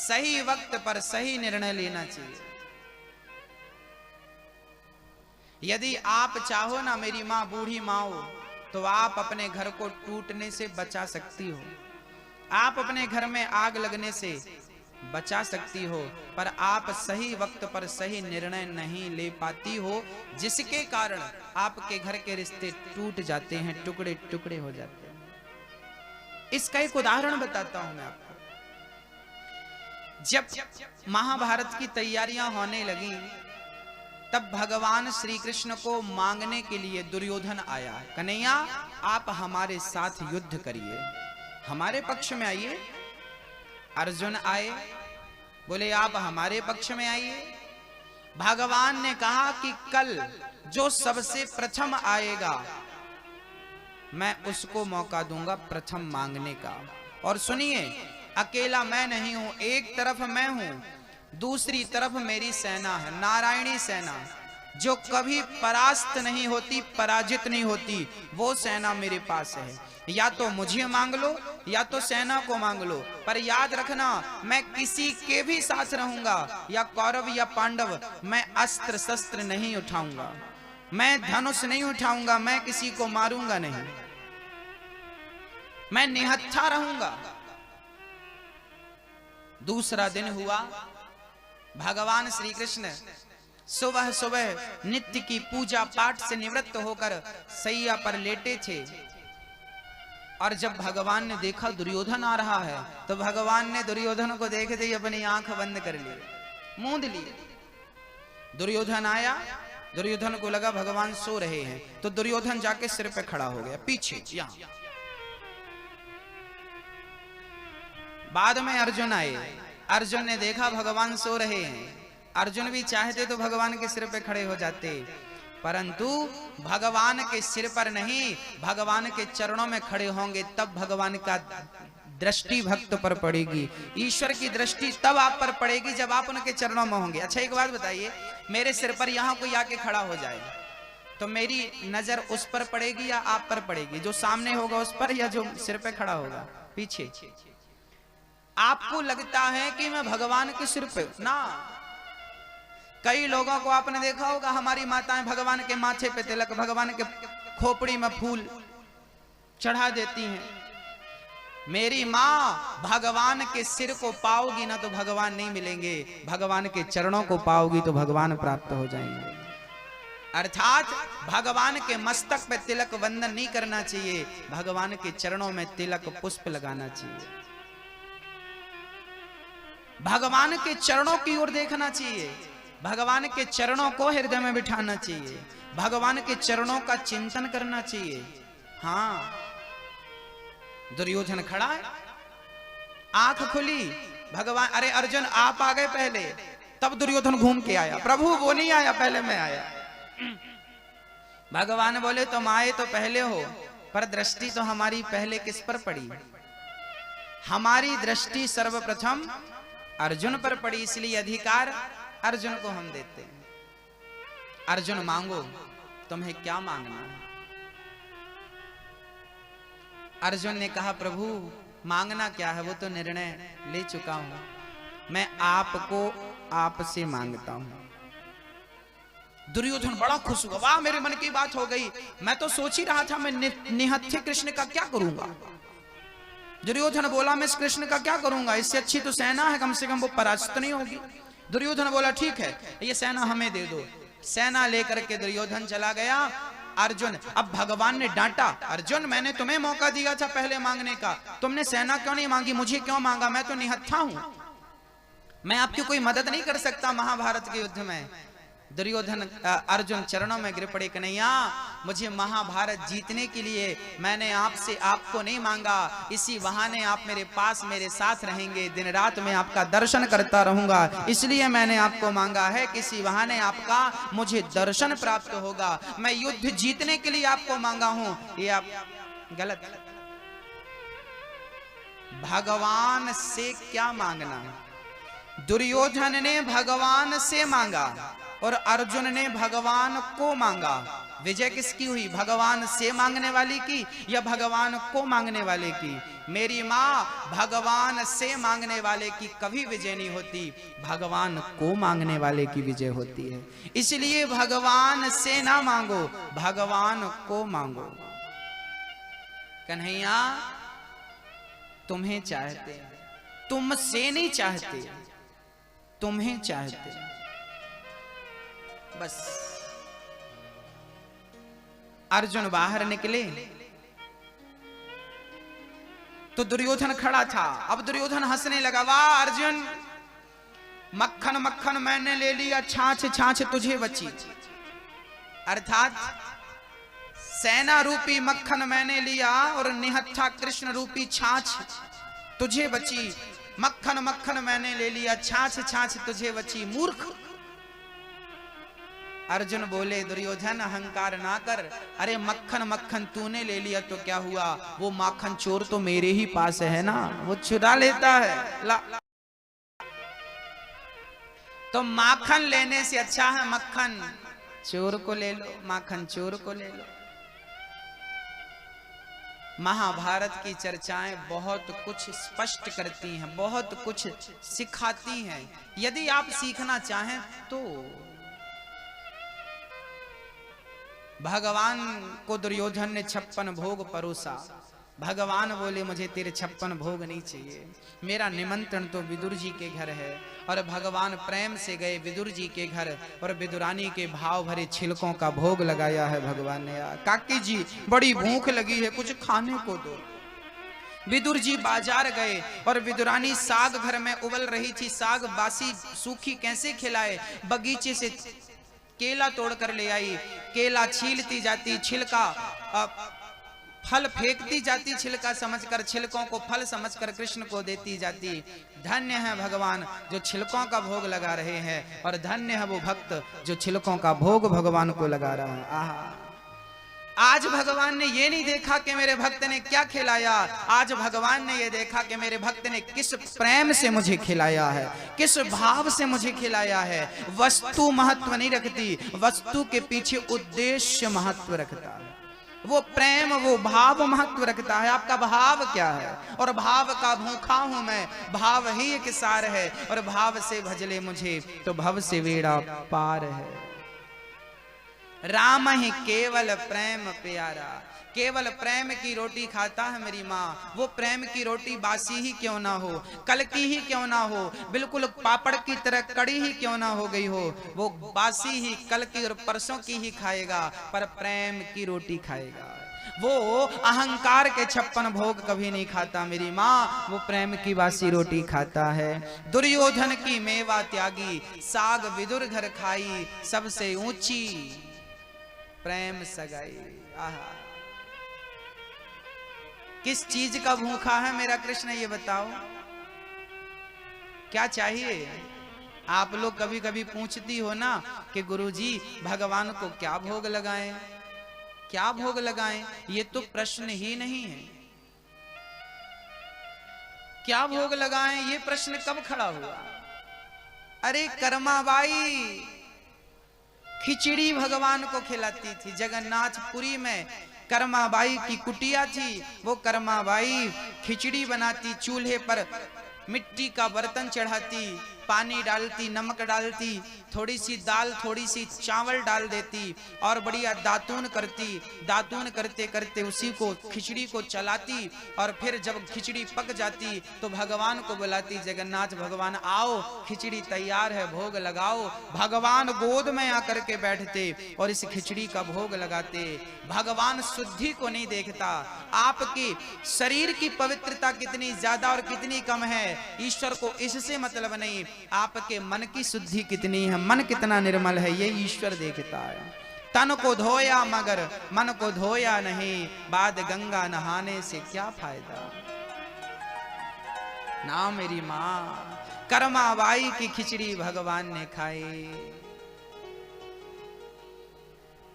सही वक्त पर सही निर्णय लेना चाहिए। यदि आप चाहो ना मेरी माँ बूढ़ी माँ हो, तो आप अपने घर को टूटने से बचा सकती हो, आप अपने घर में आग लगने से बचा सकती हो, पर आप सही वक्त पर सही निर्णय नहीं ले पाती हो, जिसके कारण आपके घर के रिश्ते टूट जाते हैं, टुकड़े टुकड़े हो जाते हैं। इसका एक उदाहरण बताता हूं मैं आपको। जब महाभारत की तैयारियां होने लगी, तब भगवान श्री कृष्ण को मांगने के लिए दुर्योधन आया। कन्हैया, आप हमारे साथ युद्ध करिए, हमारे पक्ष में आइए। अर्जुन आए, बोले आप हमारे पक्ष में आइए। भगवान ने कहा कि कल जो सबसे प्रथम आएगा मैं उसको मौका दूंगा प्रथम मांगने का। और सुनिए, अकेला मैं नहीं हूं, एक तरफ मैं हूं, दूसरी तरफ मेरी सेना है, नारायणी सेना, जो कभी परास्त नहीं होती, पराजित नहीं होती, वो सेना मेरे पास है। या तो मुझे मांग लो या तो सेना को मांग लो, पर याद रखना मैं किसी के भी साथ रहूंगा, या कौरव या पांडव, मैं अस्त्र शस्त्र नहीं उठाऊंगा, मैं धनुष नहीं उठाऊंगा, मैं किसी को मारूंगा नहीं, मैं निहत्था रहूंगा। दूसरा दिन हुआ, भगवान श्री कृष्ण सुबह सुबह नित्य की पूजा पाठ से निवृत्त होकर सैया पर लेटे थे, और जब भगवान ने देखा दुर्योधन आ रहा है, तो भगवान ने दुर्योधन को देखते ही अपनी आंख बंद कर ली, मूंद ली। दुर्योधन आया, दुर्योधन को लगा भगवान सो रहे हैं, तो दुर्योधन जाके सिर पे खड़ा हो गया, पीछे यहां। बाद में अर्जुन आए, अर्जुन ने देखा भगवान सो रहे हैं, अर्जुन भी चाहते तो भगवान के सिर पे खड़े हो जाते, परंतु भगवान के सिर पर नहीं, भगवान के चरणों में खड़े होंगे, तब भगवान का दृष्टि भक्त पर पड़ेगी, ईश्वर की दृष्टि तब आप पर पड़ेगी जब आप उनके चरणों में होंगे। अच्छा एक बात बताइए, मेरे सिर पर यहां कोई आके खड़ा हो जाए तो मेरी नजर उस पर पड़ेगी या आप पर पड़ेगी? जो सामने होगा उस पर, या जो सिर पे खड़ा होगा पीछे? आपको लगता है कि मैं भगवान के सिर पे ना। कई लोगों को आपने देखा होगा, हमारी माताएं भगवान के माथे पे तिलक, भगवान के खोपड़ी में फूल चढ़ा देती हैं। मेरी माँ, भगवान के सिर को पाओगी ना तो भगवान नहीं मिलेंगे, भगवान के चरणों को पाओगी तो भगवान प्राप्त हो जाएंगे। अर्थात भगवान के मस्तक पे तिलक वंदन नहीं करना चाहिए, भगवान के चरणों में तिलक पुष्प लगाना चाहिए, भगवान के चरणों की ओर देखना चाहिए, भगवान के चरणों को हृदय में बिठाना चाहिए, भगवान के चरणों का चिंतन करना चाहिए। हाँ, दुर्योधन खड़ा है, आंख खुली, भगवान, अरे अर्जुन आप आ गए पहले, तब दुर्योधन घूम के आया, प्रभु वो नहीं आया, पहले मैं आया। भगवान बोले तुम आए तो पहले हो, पर दृष्टि तो हमारी पहले किस पर पड़ी? हमारी दृष्टि सर्वप्रथम अर्जुन पर पड़ी, इसलिए अधिकार अर्जुन को हम देते हैं। अर्जुन मांगो, तुम्हें क्या मांगना है? अर्जुन ने कहा प्रभु मांगना क्या है, वो तो निर्णय ले चुका हूं, मैं आपको आपसे मांगता हूं। दुर्योधन बड़ा खुश हुआ, वाह मेरे मन की बात हो गई, मैं तो सोच ही रहा था मैं निहत्थे कृष्ण का क्या करूंगा। दुर्योधन बोला मैं इस कृष्ण का क्या करूंगा, इससे अच्छी तो सेना है, कम से कम वो पराजित नहीं होगी। दुर्योधन बोला ठीक है, ये सेना हमें दे दो। सेना लेकर के दुर्योधन चला गया। अर्जुन, अब भगवान ने डांटा, अर्जुन मैंने तुम्हें मौका दिया था पहले मांगने का, तुमने सेना क्यों नहीं मांगी, मुझे क्यों मांगा? मैं तो निहत्था हूं, मैं आपकी कोई मदद नहीं कर सकता महाभारत के युद्ध में। दुर्योधन अर्जुन चरणों में गिर पड़े, कन्हैया मुझे महाभारत जीतने के लिए मैंने आपसे आपको नहीं मांगा, इसी बहाने आप मेरे पास मेरे साथ रहेंगे, दिन रात मैं आपका दर्शन करता रहूंगा, इसलिए मैंने आपको मांगा है, किसी बहाने आपका मुझे दर्शन प्राप्त होगा, मैं युद्ध जीतने के लिए आपको मांगा हूं। ये आप गलत, भगवान से क्या मांगना? दुर्योधन ने भगवान से मांगा, और अर्जुन ने भगवान को मांगा। विजय किसकी हुई? भगवान से मांगने वाली की या भगवान को मांगने वाले की? मेरी माँ, भगवान से मांगने वाले की कभी विजय नहीं होती, भगवान को मांगने वाले की विजय होती है। इसलिए भगवान से ना मांगो, भगवान को मांगो। कन्हैया तुम्हें चाहते, तुमसे नहीं चाहते, तुम्हें चाहते बस। अर्जुन बाहर निकले तो दुर्योधन खड़ा था। अब दुर्योधन हंसने लगा, वाह अर्जुन, मक्खन मक्खन मैंने ले लिया, छाछ छाछ तुझे बची। अर्थात सेना रूपी मक्खन मैंने लिया और निहत्था कृष्ण रूपी छाछ तुझे बची। मक्खन मक्खन मैंने ले लिया, छाछ छाछ तुझे बची। मूर्ख। अर्जुन बोले, दुर्योधन अहंकार ना कर। अरे मक्खन मक्खन तूने ले लिया तो क्या हुआ, वो माखन चोर तो मेरे ही पास है ना, वो चुरा लेता है। ला। तो माखन लेने से अच्छा है मक्खन चोर को ले लो, माखन चोर को ले लो। महाभारत की चर्चाएं बहुत कुछ स्पष्ट करती हैं, बहुत कुछ सिखाती हैं। यदि आप सीखना चाहें तो भगवान को दुर्योधन ने 56 भोग परोसा। भगवान बोले, मुझे तेरे 56 भोग नहीं चाहिए, मेरा निमंत्रण तो विदुर जी के घर है। और भगवान प्रेम से गए विदुर जी के घर और विदुरानी के भाव भरे छिलकों का भोग लगाया है भगवान ने। काकी जी बड़ी भूख लगी है, कुछ खाने को दो। विदुर जी बाजार गए और विदुरानी साग घर में उबल रही थी, साग बासी सूखी कैसे खिलाए। बगीचे से केला तोड़ कर ले आई, केला छीलती जाती, छिलका फल फेंकती जाती, छिलका समझकर, छिलकों को फल समझकर कृष्ण को देती जाती। धन्य है भगवान जो छिलकों का भोग लगा रहे हैं, और धन्य है वो भक्त जो छिलकों का भोग भगवान को लगा रहा है। आहा, आज भगवान ने ये नहीं देखा कि मेरे भक्त ने क्या खिलाया, आज भगवान ने ये देखा कि मेरे भक्त ने किस प्रेम से मुझे खिलाया है, किस भाव से मुझे खिलाया है। वस्तु महत्व नहीं रखती, वस्तु के पीछे उद्देश्य महत्व रखता है। वो प्रेम, वो भाव महत्व रखता है। आपका भाव क्या है? और भाव का भूखा हूं मैं, भाव ही एक सार है, और भाव से भजले मुझे तो भव से बेड़ा पार है। राम ही केवल प्रेम प्यारा, केवल प्रेम की रोटी खाता है मेरी माँ। वो प्रेम की रोटी बासी ही क्यों ना हो, कल की ही क्यों ना हो, बिल्कुल पापड़ की तरह कड़ी ही क्यों ना हो गई हो, वो बासी ही कल की और परसों की ही खाएगा, पर प्रेम की रोटी खाएगा। वो अहंकार के 56 भोग कभी नहीं खाता मेरी माँ, वो प्रेम की बासी रोटी खाता है। दुर्योधन की मेवा त्यागी, साग विदुर घर खाई, सबसे ऊंची प्रेम सगाई। आहा, किस चीज का भूखा है मेरा कृष्ण, ये बताओ क्या चाहिए? आप लोग कभी कभी पूछती हो ना कि गुरुजी भगवान को क्या भोग लगाएं, क्या भोग लगाएं? ये तो प्रश्न ही नहीं है। क्या भोग लगाएं ये प्रश्न कब खड़ा हुआ? अरे कर्माबाई खिचड़ी भगवान को खिलाती थी। जगन्नाथपुरी में कर्माबाई की कुटिया थी, वो कर्माबाई खिचड़ी बनाती, चूल्हे पर मिट्टी का बर्तन चढ़ाती, पानी डालती, नमक डालती, थोड़ी सी दाल, थोड़ी सी चावल डाल देती और बढ़िया दातून करती। दातून करते करते उसी को, खिचड़ी को चलाती, और फिर जब खिचड़ी पक जाती तो भगवान को बुलाती, जगन्नाथ भगवान आओ, खिचड़ी तैयार है, भोग लगाओ। भगवान गोद में आकर के बैठते और इस खिचड़ी का भोग लगाते। भगवान शुद्धि को नहीं देखता, आपकी शरीर की पवित्रता कितनी ज्यादा और कितनी कम है, ईश्वर को इससे मतलब नहीं, आपके मन की शुद्धि कितनी है, मन कितना निर्मल है, ये ईश्वर देखता है। तन को धोया मगर मन को धोया नहीं, बाद गंगा नहाने से क्या फायदा। ना मेरी माँ, कर्माबाई की खिचड़ी भगवान ने खाई।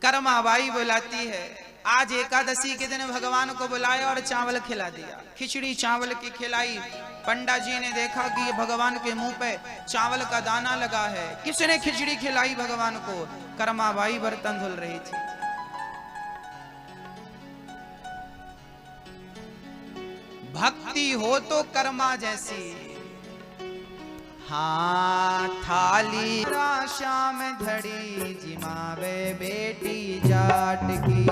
कर्माबाई बुलाती है, आज एकादशी के दिन भगवान को बुलाया और चावल खिला दिया, खिचड़ी चावल की खिलाई। पंडा जी ने देखा कि ये भगवान के मुंह पे चावल का दाना लगा है। किसने खिचड़ी खिलाई भगवान को? कर्माबाई बर्तन धुल रही थी। भक्ति हो तो कर्मा जैसी, हाँ थाली शाम धड़ी जिमावे बेटी जाट की,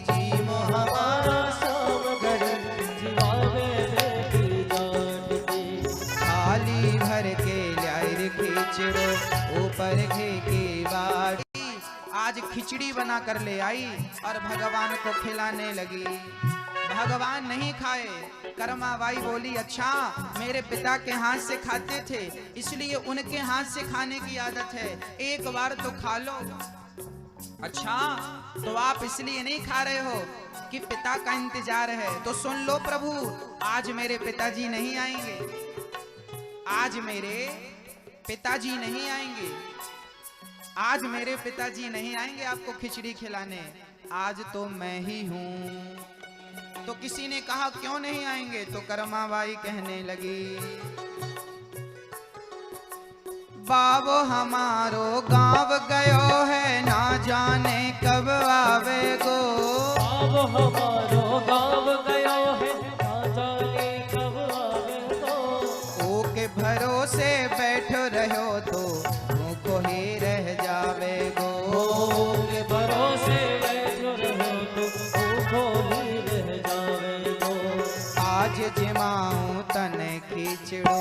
जीमो हमारा शाम घड़ी जिमावे बेटी जाट की। थाली भर के लाई खिचड़ो ऊपर घे की बाड़ी। आज खिचड़ी बना कर ले आई और भगवान को खिलाने लगी। भगवान नहीं खाए। कर्माबाई बोली, अच्छा मेरे पिता के हाथ से खाते थे इसलिए उनके हाथ से खाने की आदत है, एक बार तो खा लो। अच्छा तो आप इसलिए नहीं खा रहे हो कि पिता का इंतजार है? तो सुन लो प्रभु, आज मेरे पिताजी नहीं आएंगे, आज मेरे पिताजी नहीं आएंगे, आज मेरे पिताजी नहीं आएंगे आपको खिचड़ी खिलाने, आज तो मैं ही हूं। तो किसी ने कहा क्यों नहीं आएंगे? तो कर्माबाई कहने लगी, बाबो हमारो गांव गयो है ना जाने कब आवेगो। बाबो हमारो गांव गयो है ना जाने कब आवेगो। ओ के भरोसे बैठो रहो तो मुझको ही रह जावेगो। ओ के भरोसे बैठो रहो तो मुझको ही रह जावेगो। आज जिमाऊं तने खिचड़ो,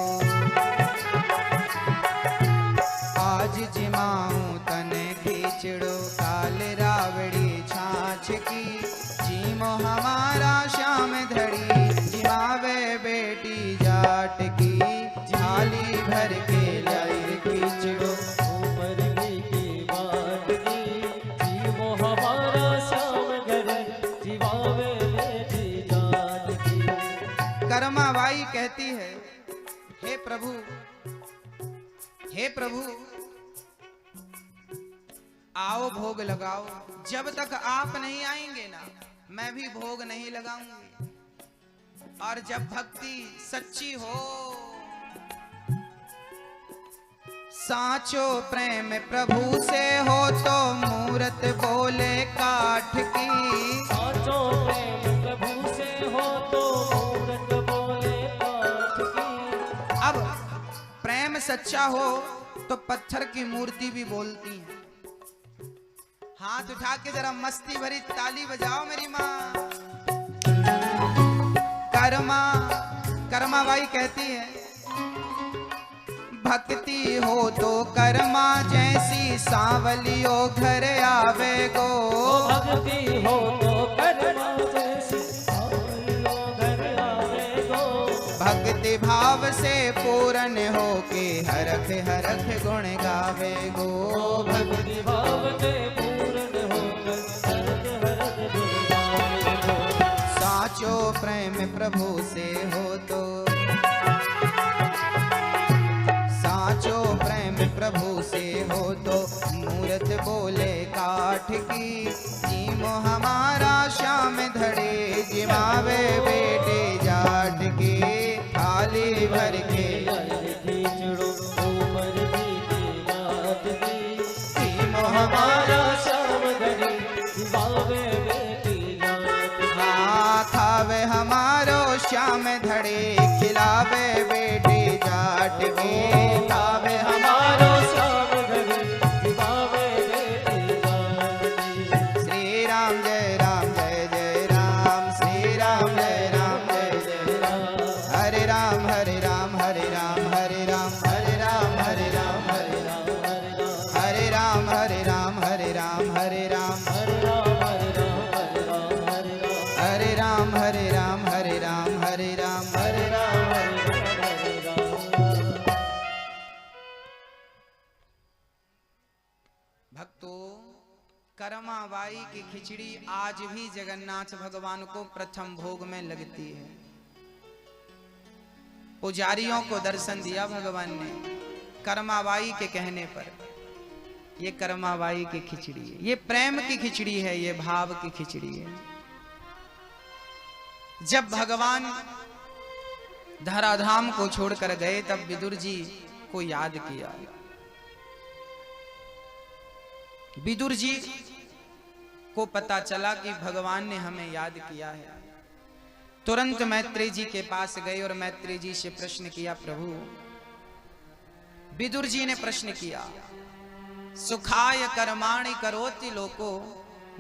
आज जिमाऊं तने खिचड़ो, काल रावड़ी छाछ की, जीमो हमारा शाम धड़ी जिमावे बेटी जाट की। थाली भर के लाई खिचड़ो ऊपर की बाट की, जीमो हमारा शाम घड़ी जिमावे बेटी जाट की। कर्माबाई कहती है, हे प्रभु, हे प्रभु आओ भोग लगाओ। जब तक आप नहीं आएंगे ना मैं भी भोग नहीं लगाऊंगी। और जब भक्ति सच्ची हो, साचो प्रेम प्रभु से हो तो मूरत बोले काठ की। साचो प्रेम प्रभु से हो तो मूरत बोले काठ की। अब प्रेम सच्चा हो तो पत्थर की मूर्ति भी बोलती है। हाथ उठा के जरा मस्ती भरी ताली बजाओ मेरी माँ। कर्माबाई कहती है, भक्ति हो तो कर्मा जैसी सांवलियो घर आवे गो। भक्ति हो तो कर्मा जैसी सांवलियो घर आवे गो। भक्ति भाव से पूर्ण हो के हरख हरख गुण गावे गो। भक्ति भाव से पूर्ण होकर हरख हरख गुण गावे गो। साचो प्रेम प्रभु से हो तो, साचो प्रेम प्रभु से हो तो मूरत बोले काठ की। जीमो हमारा शाम धड़े जिमावे बेटे जाट की। थाली भर के खिचड़ो ऊपर की बात की। जीमो हमारा शाम धड़े जिमावे बेटे जाट की। हाँ खावे हमारो श्याम धड़े खिलावे बेटे जाट की। खावे हमारो श्याम धड़े खिलावे बेटे जाट की। श्री राम जय राम जय जय राम, श्री राम जय राम जय जय राम। हरे राम हरे राम हरे राम हरे राम, हरे राम हरे राम हरे राम हरे राम, हरे राम हरे राम हरे राम हरे राम, हरे राम हरे राम हरे राम हरे राम, हरे राम हरे राम हरे राम हरे राम, हरे राम हरे राम हरे राम। भक्तों, कर्माबाई की खिचड़ी आज भी जगन्नाथ भगवान को प्रथम भोग में लगती है। पुजारियों को दर्शन दिया भगवान ने कर्माबाई के कहने पर। ये कर्माबाई की खिचड़ी है, ये प्रेम की खिचड़ी है, ये भाव की खिचड़ी है। जब भगवान धराधाम को छोड़कर गए तब विदुर जी को याद किया। विदुर जी को पता चला कि भगवान ने हमें याद किया है। तुरंत मैत्रेय जी के पास गए और मैत्रेय जी से प्रश्न किया, प्रभु। विदुर जी ने प्रश्न किया, सुखाय कर्माणि करोति लोको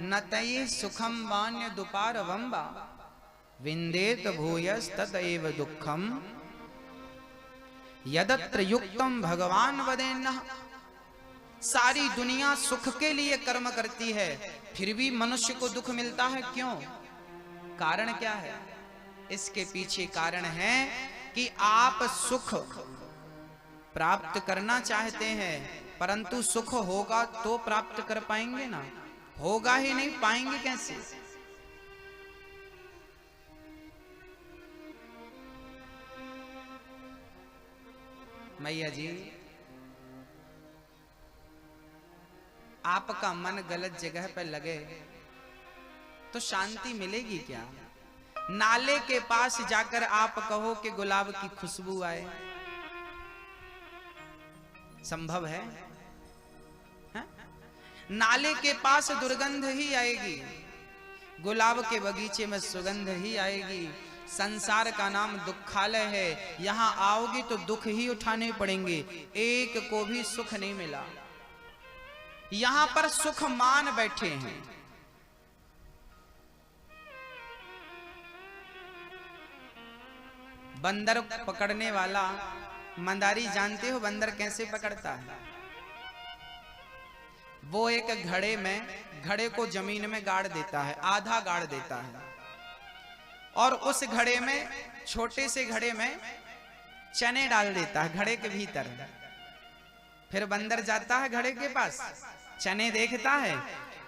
नतये सुखम वान्य दुपार वंबा विंदेत भूयस्ततएव दुःखम यदत्र युक्तम भगवान वदेन्नः। सारी दुनिया सुख के लिए कर्म करती है, फिर भी मनुष्य को दुख मिलता है, क्यों? कारण क्या है? इसके पीछे कारण है कि आप सुख प्राप्त करना चाहते हैं, परंतु सुख होगा तो प्राप्त कर पाएंगे ना, होगा ही नहीं, पाएंगे कैसे? मैया जी, आपका मन गलत जगह पर लगे तो शांति मिलेगी क्या? नाले के पास जाकर आप कहो कि गुलाब की खुशबू आए, संभव है? नाले के पास दुर्गंध ही आएगी, गुलाब के बगीचे में सुगंध ही आएगी। संसार का नाम दुखालय है, यहां आओगी तो दुख ही उठाने पड़ेंगे, एक को भी सुख नहीं मिला। यहां पर सुख मान बैठे हैं। बंदर पकड़ने वाला मंदारी, जानते हो बंदर कैसे पकड़ता है? वो एक घड़े में, घड़े को जमीन में गाड़ देता है, आधा गाड़ देता है, और उस घड़े में, छोटे से घड़े में चने डाल देता है घड़े के भीतर। फिर बंदर जाता है घड़े के पास, चने देखता है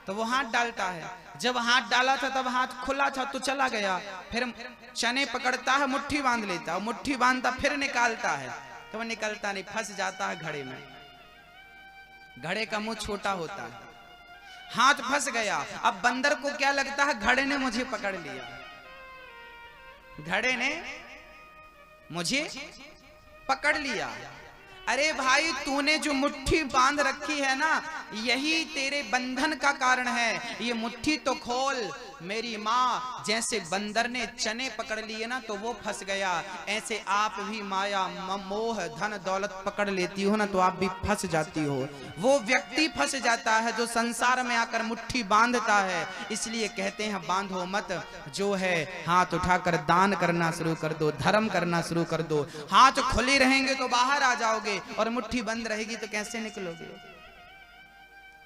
तो वो हाथ डालता है। जब हाथ डाला था तब हाथ खुला था तो चला गया, फिर चने पकड़ता है, मुट्ठी बांध लेता है, मुट्ठी बांधता फिर निकालता है तो वो निकलता नहीं, फंस जाता है घड़े में। घड़े का मुंह छोटा होता है, हाथ फंस गया। अब बंदर को क्या लगता है, घड़े ने मुझे पकड़ लिया, घड़े ने मुझे पकड़ लिया। अरे भाई, तूने जो मुट्ठी बांध रखी है ना, यही तेरे बंधन का कारण है। ये मुट्ठी तो खोल। मेरी माँ जैसे बंदर ने चने पकड़ लिए ना तो वो फंस गया, ऐसे आप भी माया मोह धन दौलत पकड़ लेती हो ना तो आप भी फंस जाती हो। वो व्यक्ति फंस जाता है जो संसार में आकर मुट्ठी बांधता है। इसलिए कहते हैं बांधो मत, जो है हाथ उठाकर दान करना शुरू कर दो, धर्म करना शुरू कर दो। हाथ खुले रहेंगे तो बाहर आ जाओगे और मुट्ठी बंद रहेगी तो कैसे निकलोगे?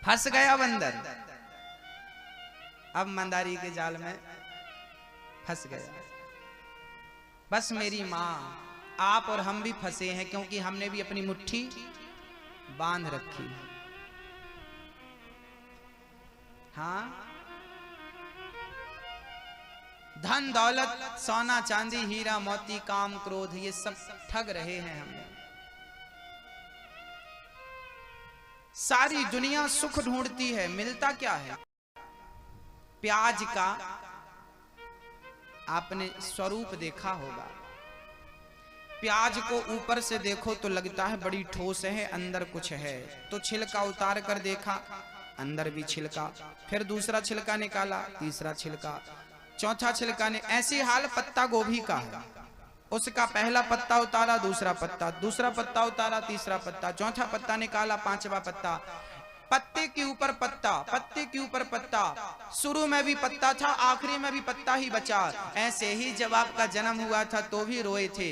फंस गया बंदर, अब मंदारी के जाल में फंस गया। बस मेरी माँ, आप और हम भी फंसे हैं, क्योंकि हमने भी अपनी मुट्ठी बांध रखी है। हाँ, धन दौलत सोना चांदी हीरा मोती काम क्रोध ये सब ठग रहे हैं हमें। सारी दुनिया सुख ढूंढती है, मिलता क्या है? प्याज का आपने स्वरूप देखा होगा। प्याज को ऊपर से देखो तो लगता है बड़ी ठोस है, अंदर कुछ है। तो छिलका उतार कर देखा, अंदर भी छिलका, फिर दूसरा छिलका निकाला, तीसरा छिलका, चौथा छिलका ने। ऐसी हाल पत्ता गोभी का है। उसका पहला पत्ता उतारा, दूसरा पत्ता उतारा, तीसरा पत्ता, चौथा पत्ता निकाला, पांचवा पत्ता, पत्ते के ऊपर पत्ता, पत्ते के ऊपर पत्ता। शुरू में भी पत्ता था, आखिरी में भी पत्ता ही बचा। ऐसे ही जब आपका जन्म हुआ था तो भी रोए थे,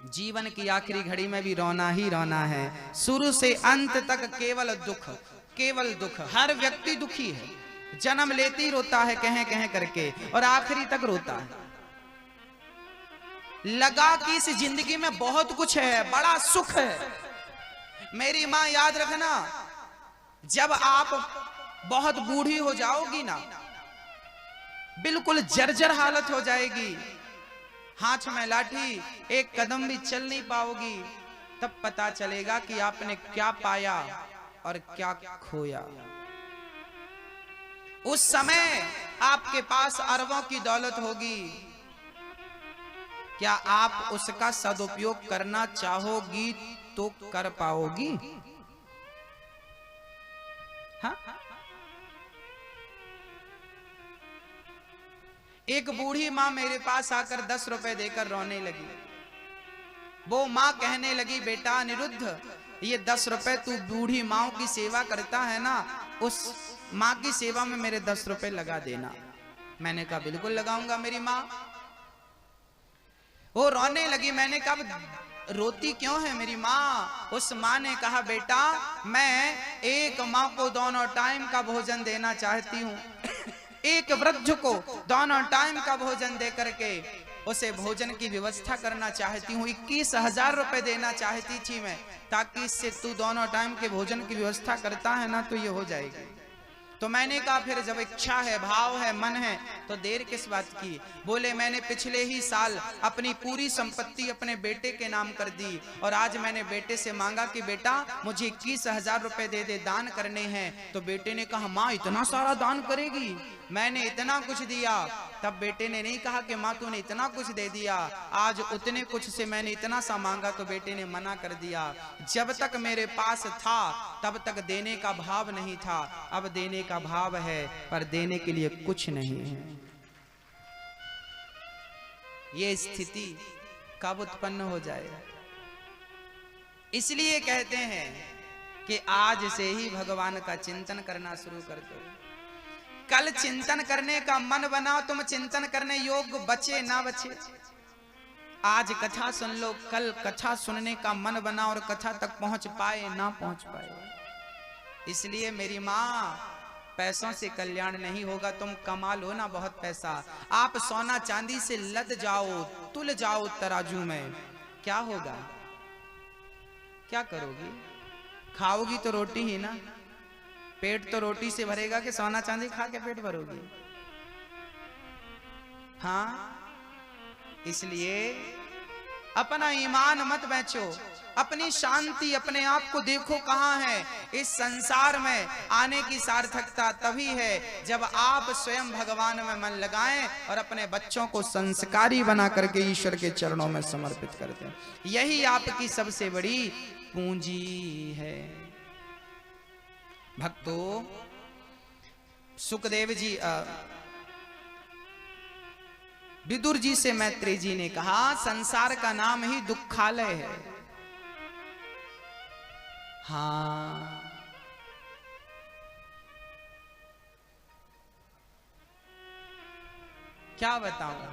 जीवन की आखिरी घड़ी में भी रोना ही रोना है। शुरू से अंत तक केवल दुख, केवल दुख। हर व्यक्ति दुखी है, जन्म लेते ही रोता है कह कह करके और आखिरी तक रोता है। लगा कि इस जिंदगी में बहुत कुछ है, बड़ा सुख है। मेरी माँ याद रखना, जब आप बहुत बूढ़ी हो जाओगी ना, बिल्कुल जर्जर हालत हो जाएगी, हाथ में लाठी, एक कदम भी चल नहीं पाओगी, तब पता चलेगा कि आपने क्या पाया और क्या खोया। उस समय आपके पास अरबों की दौलत होगी, क्या आप उसका सदुपयोग करना चाहोगी तो कर पाओगी? हाँ? एक बूढ़ी माँ मेरे पास आकर 10 रुपए देकर रोने लगी। वो माँ कहने लगी, बेटा अनिरुद्ध, ये 10 रुपए तू बूढ़ी माँ की सेवा करता है ना, उस माँ की सेवा में मेरे 10 रुपए लगा देना। मैंने कहा बिल्कुल लगाऊंगा मेरी माँ। वो रोने लगी। मैंने कहा रोती क्यों है मेरी माँ? उस माँ ने कहा, बेटा मैं एक माँ को दोनों टाइम का भोजन देना चाहती हूँ। एक वृद्ध को दोनों टाइम का भोजन दे करके उसे भोजन की व्यवस्था करना चाहती हूँ। 21,000 रुपए देना चाहती थी मैं, ताकि इससे तू दोनों टाइम के भोजन की व्यवस्था करता है ना तो ये हो जाएगी। तो मैंने कहा फिर जब इच्छा है, भाव है, मन है, तो देर किस बात की? बोले मैंने पिछले ही साल अपनी पूरी संपत्ति अपने बेटे के नाम कर दी, और आज मैंने बेटे से मांगा कि बेटा मुझे 21,000 रुपए दे दे, दान करने हैं। तो बेटे ने कहा, माँ इतना सारा दान करेगी? मैंने इतना कुछ दिया। तब बेटे ने नहीं कहा कि माँ तूने इतना कुछ दे दिया, आज उतने कुछ से मैंने इतना सा मांगा। तो बेटे ने मना कर दिया। जब तक मेरे पास था तब तक देने का भाव नहीं था, अब देने का भाव है पर देने के लिए कुछ नहीं है। ये स्थिति कब उत्पन्न हो जाए? इसलिए कहते हैं कि आज से ही भगवान का चिंतन करना शुरू कर दो। कल चिंतन करने का मन बनाओ, तुम चिंतन करने योग्य बचे ना बचे। आज कथा सुन लो, कल कथा सुनने का मन बनाओ और कथा तक पहुंच पाए ना पहुंच पाए। इसलिए मेरी माँ, पैसों से कल्याण नहीं होगा। तुम कमा लो ना बहुत पैसा, आप सोना चांदी से लद जाओ, तुल जाओ तराजू में, क्या होगा? क्या करोगी? खाओगी तो रोटी ही ना। पेट तो रोटी से भरेगा कि सोना चांदी खा के पेट भरोगी? हाँ, इसलिए अपना ईमान मत बेचो, अपनी शांति अपने आप को देखो कहाँ है। इस संसार में आने की सार्थकता तभी है जब आप स्वयं भगवान में मन लगाएं और अपने बच्चों को संस्कारी बना करके ईश्वर के चरणों में समर्पित करते हैं। यही आपकी सबसे बड़ी पूंजी है। भक्तों, सुखदेव जी विदुर जी से मैत्री जी ने कहा, संसार का नाम ही दुखालय है। हाँ, क्या बताऊं,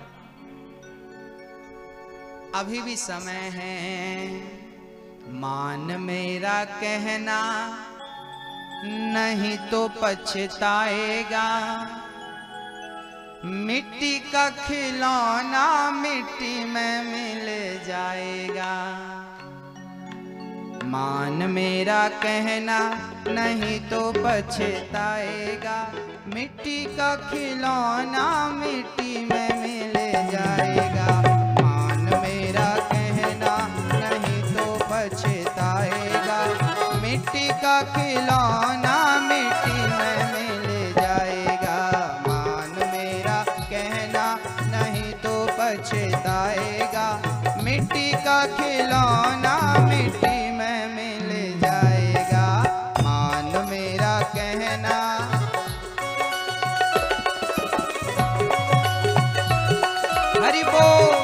अभी भी समय है, मान मेरा कहना नहीं तो पछताएगा। मिट्टी का खिलौना मिट्टी में मिल जाएगा। मान मेरा कहना नहीं तो पछताएगा। मिट्टी का खिलौना मिट्टी में मिल जाएगा। मान मेरा कहना नहीं तो पछताएगा। मिट्टी का खिलौना मिट्टी में मिल जाएगा। मान मेरा कहना नहीं तो पछताएगा। मिट्टी का खिलौना मिट्टी में मिल जाएगा। मान मेरा कहना। हरि बोल।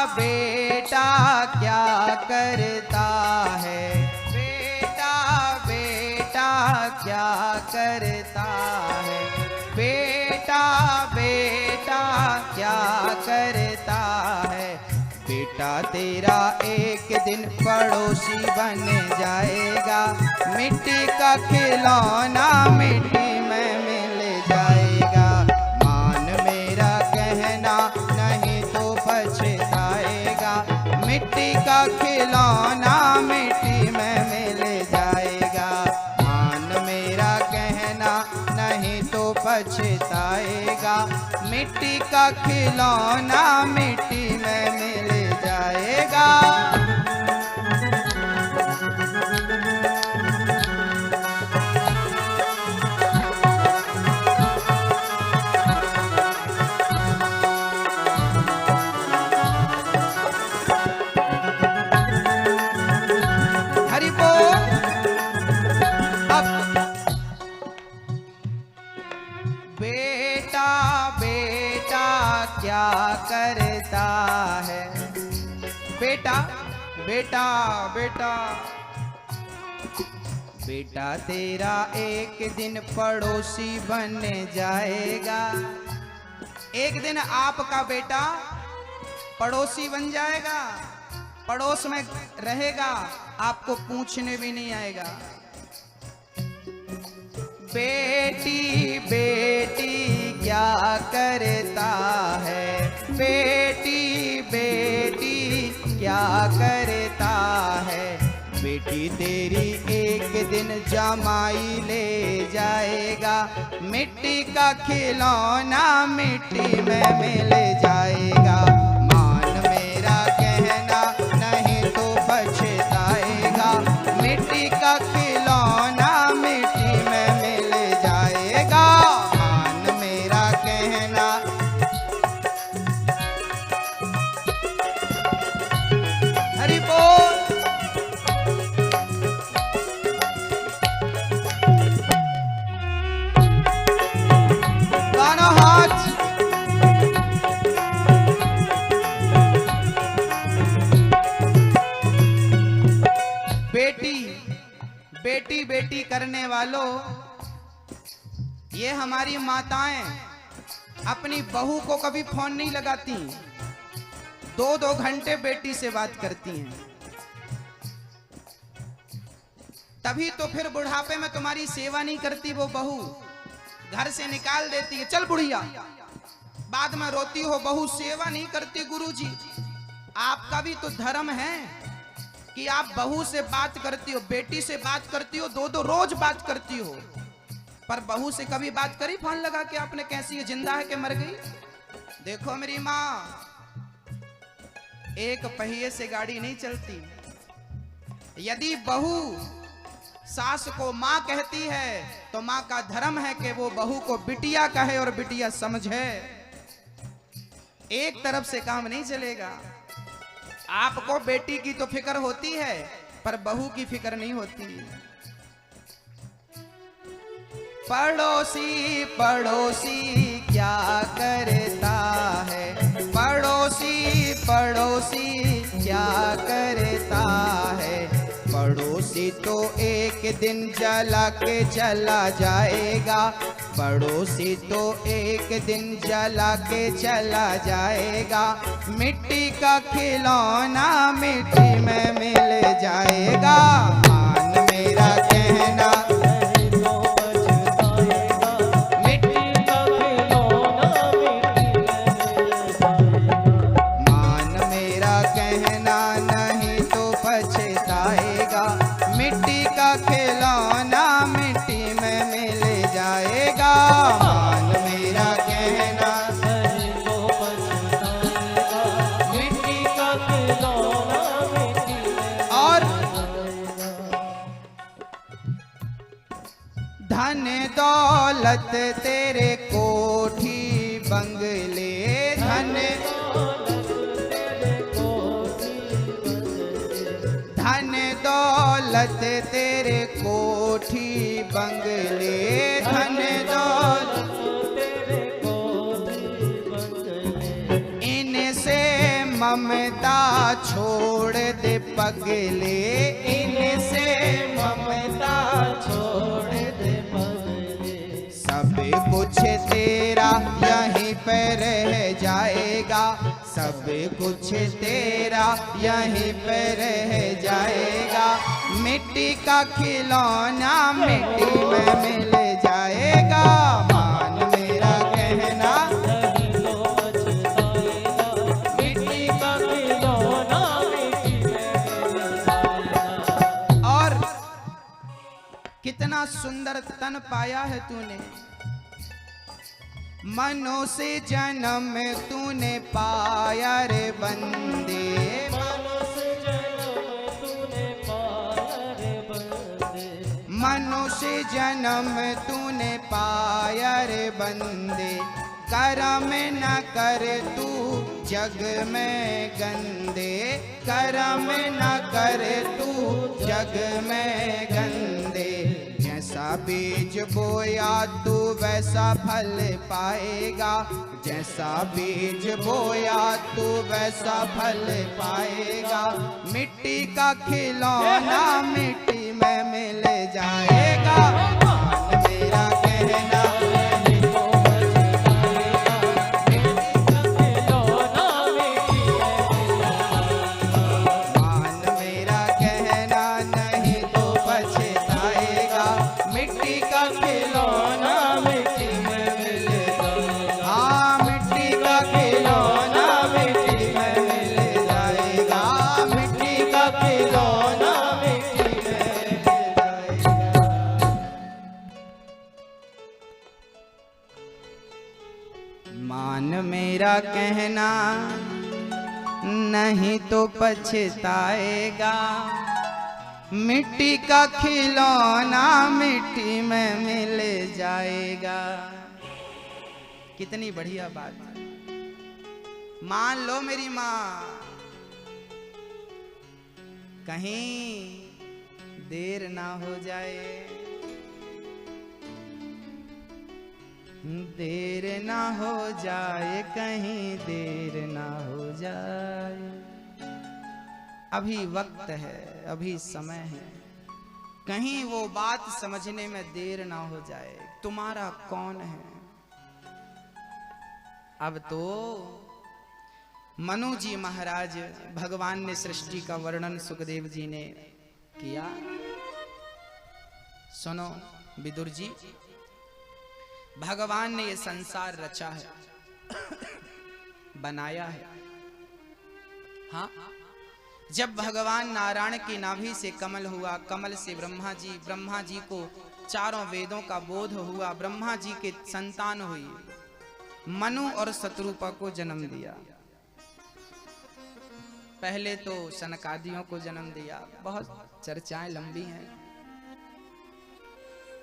बेटा क्या करता है? बेटा बेटा क्या करता है? बेटा बेटा क्या करता है? बेटा तेरा एक दिन पड़ोसी बन जाएगा। मिट्टी का खिलौना मिट्टी में मिल जाएगा। मान मेरा कहना नहीं तो पछताएगा। मिट्टी का खिलौना मिट्टी में मिल जाएगा। मान मिट्टी का खिलौना मिट्टी में मिल जाएगा। क्या करता है बेटा बेटा बेटा बेटा तेरा एक दिन पड़ोसी बन जाएगा। एक दिन आपका बेटा पड़ोसी बन जाएगा, पड़ोस में रहेगा, आपको पूछने भी नहीं आएगा। बेटी बेटी क्या करता है, बेटी बेटी क्या करता है। बेटी तेरी एक दिन जमाई ले जाएगा। मिट्टी का खिलौना मिट्टी में मिल जाएगा। मान मेरा कहना नहीं तो पछताएगा। मिट्टी का खिलौना मिट्टी में मिल जाएगा। मान मेरा कहना। हरि बोल। गाना हाथ। बेटी बेटी बेटी करने वालों, ये हमारी माताएं अपनी बहू को कभी फोन नहीं लगाती, 2-2 घंटे बेटी से बात करती हैं। तभी तो फिर बुढ़ापे में तुम्हारी सेवा नहीं करती वो बहू, घर से निकाल देती है, चल बुढ़िया। बाद में रोती हो बहू सेवा नहीं करती। गुरुजी, आपका भी तो धर्म है कि आप बहू से बात करती हो, बेटी से बात करती हो, 2-2 रोज बात करती हो, पर बहू से कभी बात करी फोन लगा के आपने? कैसी है, जिंदा है कि मर गई? देखो मेरी माँ, एक पहिए से गाड़ी नहीं चलती। यदि बहू सास को माँ कहती है तो माँ का धर्म है कि वो बहू को बिटिया कहे और बिटिया समझे। एक तरफ से काम नहीं चलेगा। आपको बेटी की तो फिक्र होती है, पर बहू की फिक्र नहीं होती। पड़ोसी पड़ोसी क्या करता है, पड़ोसी पड़ोसी क्या करता है। पड़ोसी तो एक दिन जला के चला जाएगा। पड़ोसी तो एक दिन जला के चला जाएगा। मिट्टी का खिलौना मिट्टी में मिल जाएगा। मान मेरा कहना। मान मेरा कहना नहीं तो पछताएगा। मिट्टी का खिलौना मिट्टी में मिल जाएगा। मान मेरा कहना नहीं तो पछताएगा। मिट्टी का खिलौना मिट्टी में। और धन दौलत तेरे कोठी बंगले, धन दौलत तेरे कोठी बंगले, धन दौलत तेरे कोठी बंगले। इनसे ममता छोड़ दे पगले, इनसे ममता छोड़ दे पगले। सब कुछ तेरा यहीं पर रह जाएगा। सब कुछ तेरा यहीं पर रह जाएगा। मिट्टी का खिलौना मिट्टी में मिल जाएगा। मान मेरा कहना नहीं तो पछताएगा। मिट्टी का खिलौना मिट्टी में मिल जाएगा। और कितना सुंदर तन पाया है तूने। मनुष्य जन्म तूने पाया रे बंदे, मनुष्य जन्म तूने पाया रे बंदे, मनुष्य जन्म तूने पाया रे बंदे, कर्म न कर तू जग में गंदे, कर्म न कर तू जग में गंदे। जैसा बीज बोया तू वैसा फल पाएगा, जैसा बीज बोया तू वैसा फल पाएगा। मिट्टी का खिलौना मिट्टी में मिल जाएगा, मेरा कहना मेरा कहना नहीं तो पछताएगा। मिट्टी का खिलौना मिट्टी में मिल जाएगा। कितनी बढ़िया बात। मान लो मेरी माँ, कहीं देर ना हो जाए, देर ना हो जाए, कहीं देर ना हो जाए। अभी वक्त है, अभी समय है, कहीं वो बात समझने में देर ना हो जाए। तुम्हारा कौन है? अब तो मनु जी महाराज, भगवान ने सृष्टि का वर्णन सुखदेव जी ने किया। सुनो विदुर जी, भगवान ने ये संसार रचा है, बनाया है। हाँ, जब भगवान नारायण की नाभि से कमल हुआ, कमल से ब्रह्मा जी को चारों वेदों का बोध हुआ, ब्रह्मा जी के संतान हुई, मनु और शत्रुपा को जन्म दिया। पहले तो सनकादियों को जन्म दिया। बहुत चर्चाएं लंबी हैं।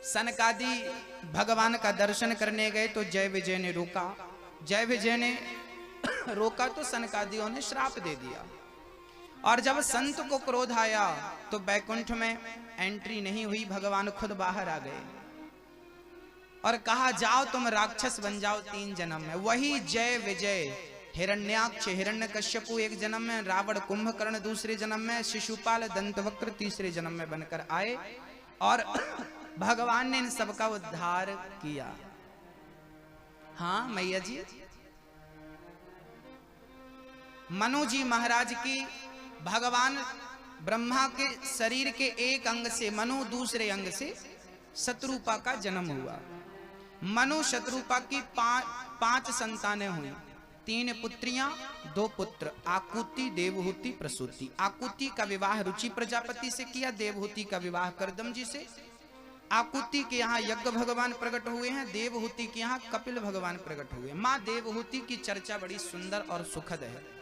सनकादि भगवान का दर्शन करने गए तो जय विजय ने रोका। जय विजय ने रोका तो सनकादियों ने श्राप दे दिया। और जब संत को क्रोध आया तो बैकुंठ में एंट्री नहीं हुई, भगवान खुद बाहर आ गए और कहा जाओ तुम राक्षस बन जाओ 3 जन्म में। वही जय विजय हिरण्याक्ष हिरण्यकश्यपु एक जन्म में, रावण कुंभकर्ण दूसरे जन्म में, शिशुपाल दंतवक्र तीसरे जन्म में बनकर आए और भगवान ने इन सबका उद्धार किया। हाँ मैया जी, मनु जी महाराज की भगवान ब्रह्मा के शरीर के एक अंग से मनु, दूसरे अंग से शत्रुपा का जन्म हुआ। मनु शत्रुपा की 5 संतानें हुई, 3 पुत्रियां 2 पुत्र, आकुति देवहूति प्रसूति। आकुति का विवाह रुचि प्रजापति से किया, देवहूति का विवाह करदम जी से। आकुति के यहाँ यज्ञ भगवान प्रकट हुए हैं, देवहूति के यहाँ कपिल भगवान प्रकट हुए। माँ देवहूति की चर्चा बड़ी सुंदर और सुखद है।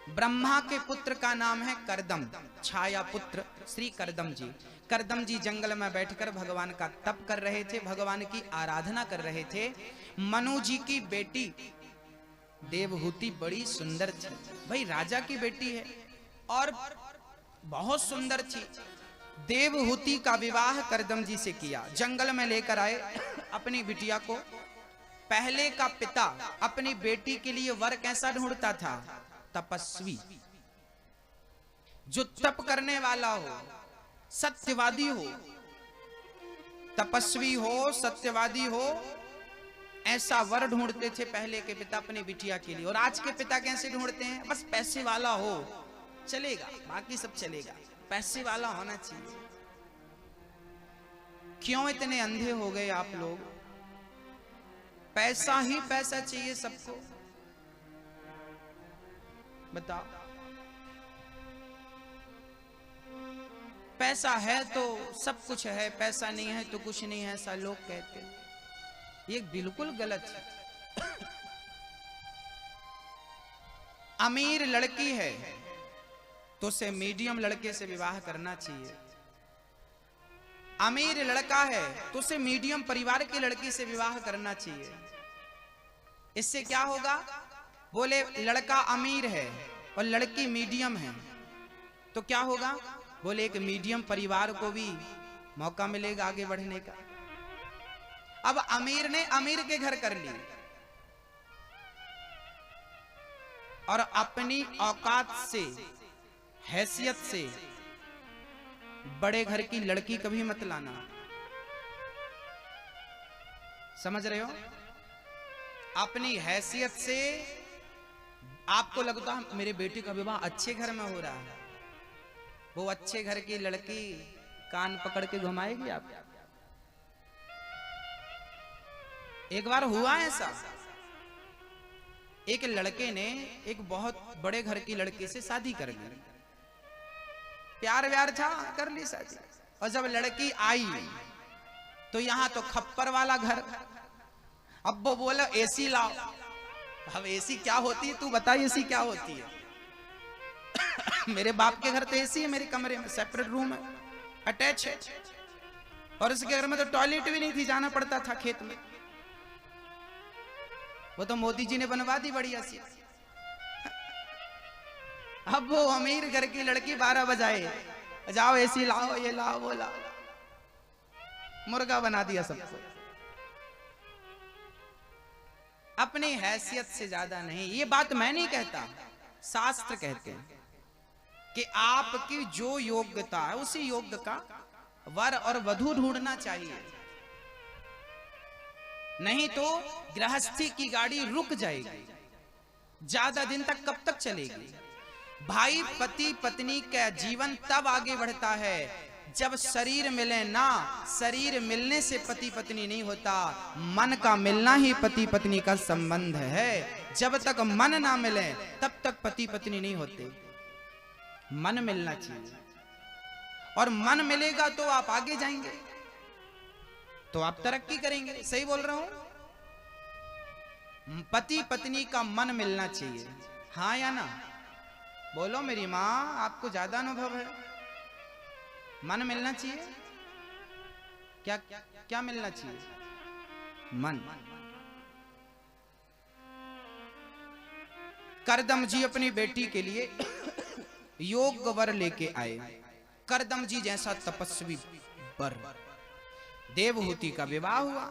ब्रह्मा के पुत्र का नाम है करदम, छाया पुत्र श्री करदम जी। करदम जी जंगल में बैठकर भगवान का तप कर रहे थे, भगवान की आराधना कर रहे थे। मनु जी की बेटी देवहूति बड़ी सुंदर थी, भाई राजा की बेटी है और बहुत सुंदर थी। देवहूति का विवाह करदम जी से किया, जंगल में लेकर आए अपनी बिटिया को। पहले का पिता अपनी बेटी के लिए वर कैसा ढूंढता था? तपस्वी, जो तप करने वाला हो, सत्यवादी हो, तपस्वी हो, सत्यवादी हो, ऐसा वर ढूंढते थे पहले के पिता अपनी बिटिया के लिए। और आज के पिता कैसे ढूंढते हैं? बस पैसे वाला हो चलेगा, बाकी सब चलेगा, पैसे वाला होना चाहिए। क्यों इतने अंधे हो गए आप लोग? पैसा ही पैसा चाहिए सबको, बताओ। पैसा है तो सब कुछ है, पैसा नहीं है तो कुछ नहीं है, ऐसा लोग कहते हैं। ये बिल्कुल गलत है। अमीर लड़की है तो उसे मीडियम लड़के से विवाह करना चाहिए। अमीर लड़का है तो उसे मीडियम परिवार के लड़की से विवाह करना चाहिए। इससे क्या होगा? बोले लड़का अमीर है और लड़की मीडियम है तो क्या होगा? बोले एक मीडियम परिवार को भी मौका मिलेगा आगे बढ़ने का। अब अमीर ने अमीर के घर कर ली और अपनी औकात से, हैसियत से बड़े घर की लड़की कभी मत लाना। समझ रहे हो? अपनी हैसियत से आपको लगता है मेरे बेटे का विवाह अच्छे घर में हो रहा है, वो अच्छे घर की लड़की कान पकड़ के घुमाएगी आप। एक बार हुआ ऐसा, एक लड़के ने एक बहुत बड़े घर की लड़की से शादी कर ली, प्यार व्यार था, कर ली शादी। और जब लड़की आई तो यहां तो खप्पर वाला घर, अब वो बोला एसी लाओ। अब एसी क्या होती है तू बता, एसी क्या होती है? मेरे बाप के घर तो एसी है, मेरे कमरे में सेपरेट रूम है, अटैच है, और उसके घर में तो टॉयलेट भी नहीं थी, जाना पड़ता था खेत में। वो तो मोदी जी ने बनवा दी बढ़िया सी। अब वो अमीर घर की लड़की 12 बजाए, जाओ एसी लाओ, ये लाओ, वो लाओ, मुर्गा बना दिया सबको। अपनी हैसियत से ज्यादा नहीं। ये बात मैं नहीं कहता, शास्त्र कहते हैं कि आपकी जो योग्यता है उसी योग्य का वर और वधू ढूंढना चाहिए, नहीं तो गृहस्थी की गाड़ी रुक जाएगी। ज्यादा दिन तक कब तक चलेगी? भाई पति पत्नी का जीवन तब आगे बढ़ता है जब शरीर मिले ना। शरीर मिलने से पति पत्नी नहीं होता, मन का मिलना ही पति पत्नी का संबंध है। जब तक मन ना मिले तब तक पति पत्नी नहीं होते। मन मिलना चाहिए, और मन मिलेगा तो आप आगे जाएंगे, तो आप तरक्की करेंगे। सही बोल रहा हूं? पति पत्नी का मन मिलना चाहिए, हाँ या ना? बोलो मेरी माँ, आपको ज्यादा अनुभव है। मन मिलना चाहिए। क्या क्या मिलना चाहिए? मन। करदम जी अपनी बेटी के लिए योग्य वर लेके आए। करदम जी जैसा तपस्वी वर। देवहूति का विवाह हुआ।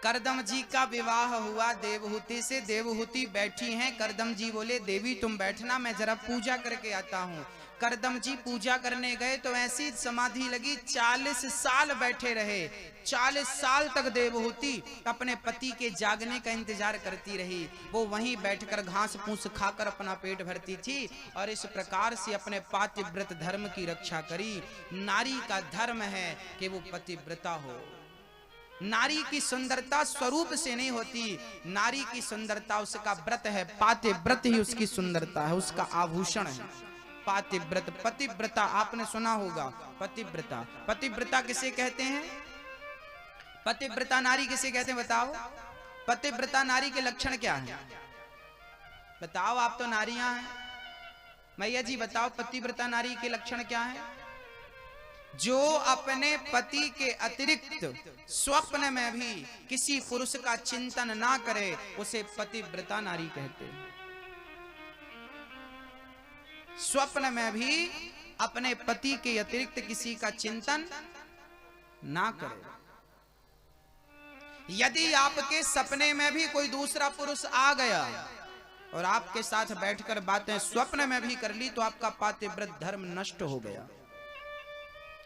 करदम जी का विवाह हुआ देवहूति से। देवहूति बैठी हैं, करदम जी बोले देवी तुम बैठना, मैं जरा पूजा करके आता हूं। करदम जी पूजा करने गए तो ऐसी समाधि लगी, 40 साल बैठे रहे। 40 साल तक देवहूति अपने पति के जागने का इंतजार करती रही। वो वहीं बैठकर घास फूस खाकर अपना पेट भरती थी और इस प्रकार से अपने पातिव्रत धर्म की रक्षा करी। नारी का धर्म है कि वो पतिव्रता हो। नारी की सुंदरता स्वरूप से नहीं होती, नारी की सुंदरता उसका व्रत है। पातिव्रत ही उसकी सुंदरता है, उसका आभूषण है। पातिव्रत, पतिव्रता आपने सुना होगा। पतिव्रता, पतिव्रता किसे कहते हैं? पतिव्रता नारी किसे कहते हैं बताओ? पतिव्रता नारी के लक्षण क्या है बताओ? आप तो नारियां हैं, मैया जी बताओ पतिव्रता नारी के लक्षण क्या है? जो अपने पति के अतिरिक्त स्वप्न में भी किसी पुरुष का चिंतन ना करे उसे पतिव्रता नारी कहते हैं। स्वप्न में भी अपने पति के अतिरिक्त किसी का चिंतन ना करे। यदि आपके सपने में भी कोई दूसरा पुरुष आ गया और आपके साथ बैठकर बातें स्वप्न में भी कर ली तो आपका पातिव्रत धर्म नष्ट हो गया।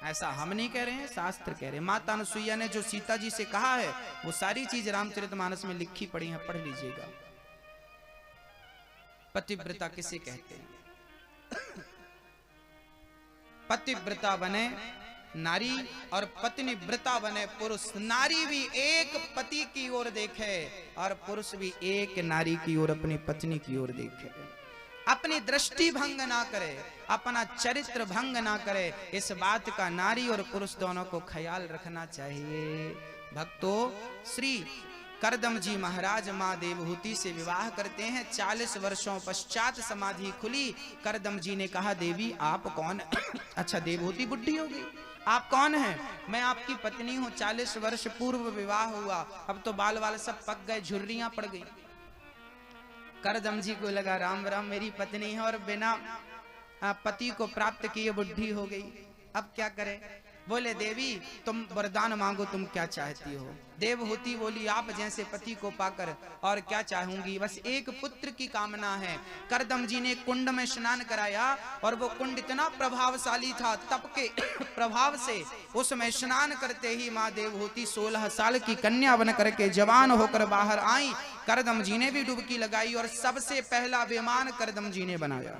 ऐसा हम नहीं कह रहे हैं, शास्त्र कह रहे हैं। माता अनुसुईया ने जो सीता जी से कहा है वो सारी चीज रामचरितमानस में लिखी पड़ी है, पढ़ लीजिएगा। पतिव्रता किसे कहते हैं? पतिव्रता बने नारी और पत्नी व्रता बने पुरुष। नारी भी एक पति की ओर देखे और पुरुष भी एक नारी की ओर, अपनी पत्नी की ओर देखे। अपनी दृष्टि भंग ना करे, अपना चरित्र भंग ना करे, इस बात का नारी और पुरुष दोनों को ख्याल रखना चाहिए। भक्तों, श्री करदम जी महाराज माँ देवहूति से विवाह करते हैं। 40 वर्षों पश्चात समाधि खुली। करदम जी ने कहा, देवी आप कौन? अच्छा, देवहूति बुढ़ी हो गई, आप कौन हैं? मैं आपकी पत्नी हूँ, 40 वर्ष पूर्व विवाह हुआ, अब तो बाल वाल सब पक गए, झुर्रियां पड़ गई। करदम जी को लगा राम राम, मेरी पत्नी है और बिना पति को प्राप्त किए बुढ़ी हो गई, अब क्या करें? बोले, देवी तुम वरदान मांगो, तुम क्या चाहती हो? देवहूति बोली, आप जैसे पति को पाकर और क्या चाहूंगी, बस एक पुत्र की कामना है। करदम जी ने कुंड में स्नान कराया और वो कुंड इतना प्रभावशाली था, तप के प्रभाव से उसमें स्नान करते ही माँ देवहूति 16 साल की कन्या बन करके जवान होकर बाहर आई। करदम जी ने भी डुबकी लगाई और सबसे पहला विमान करदम जी ने बनाया।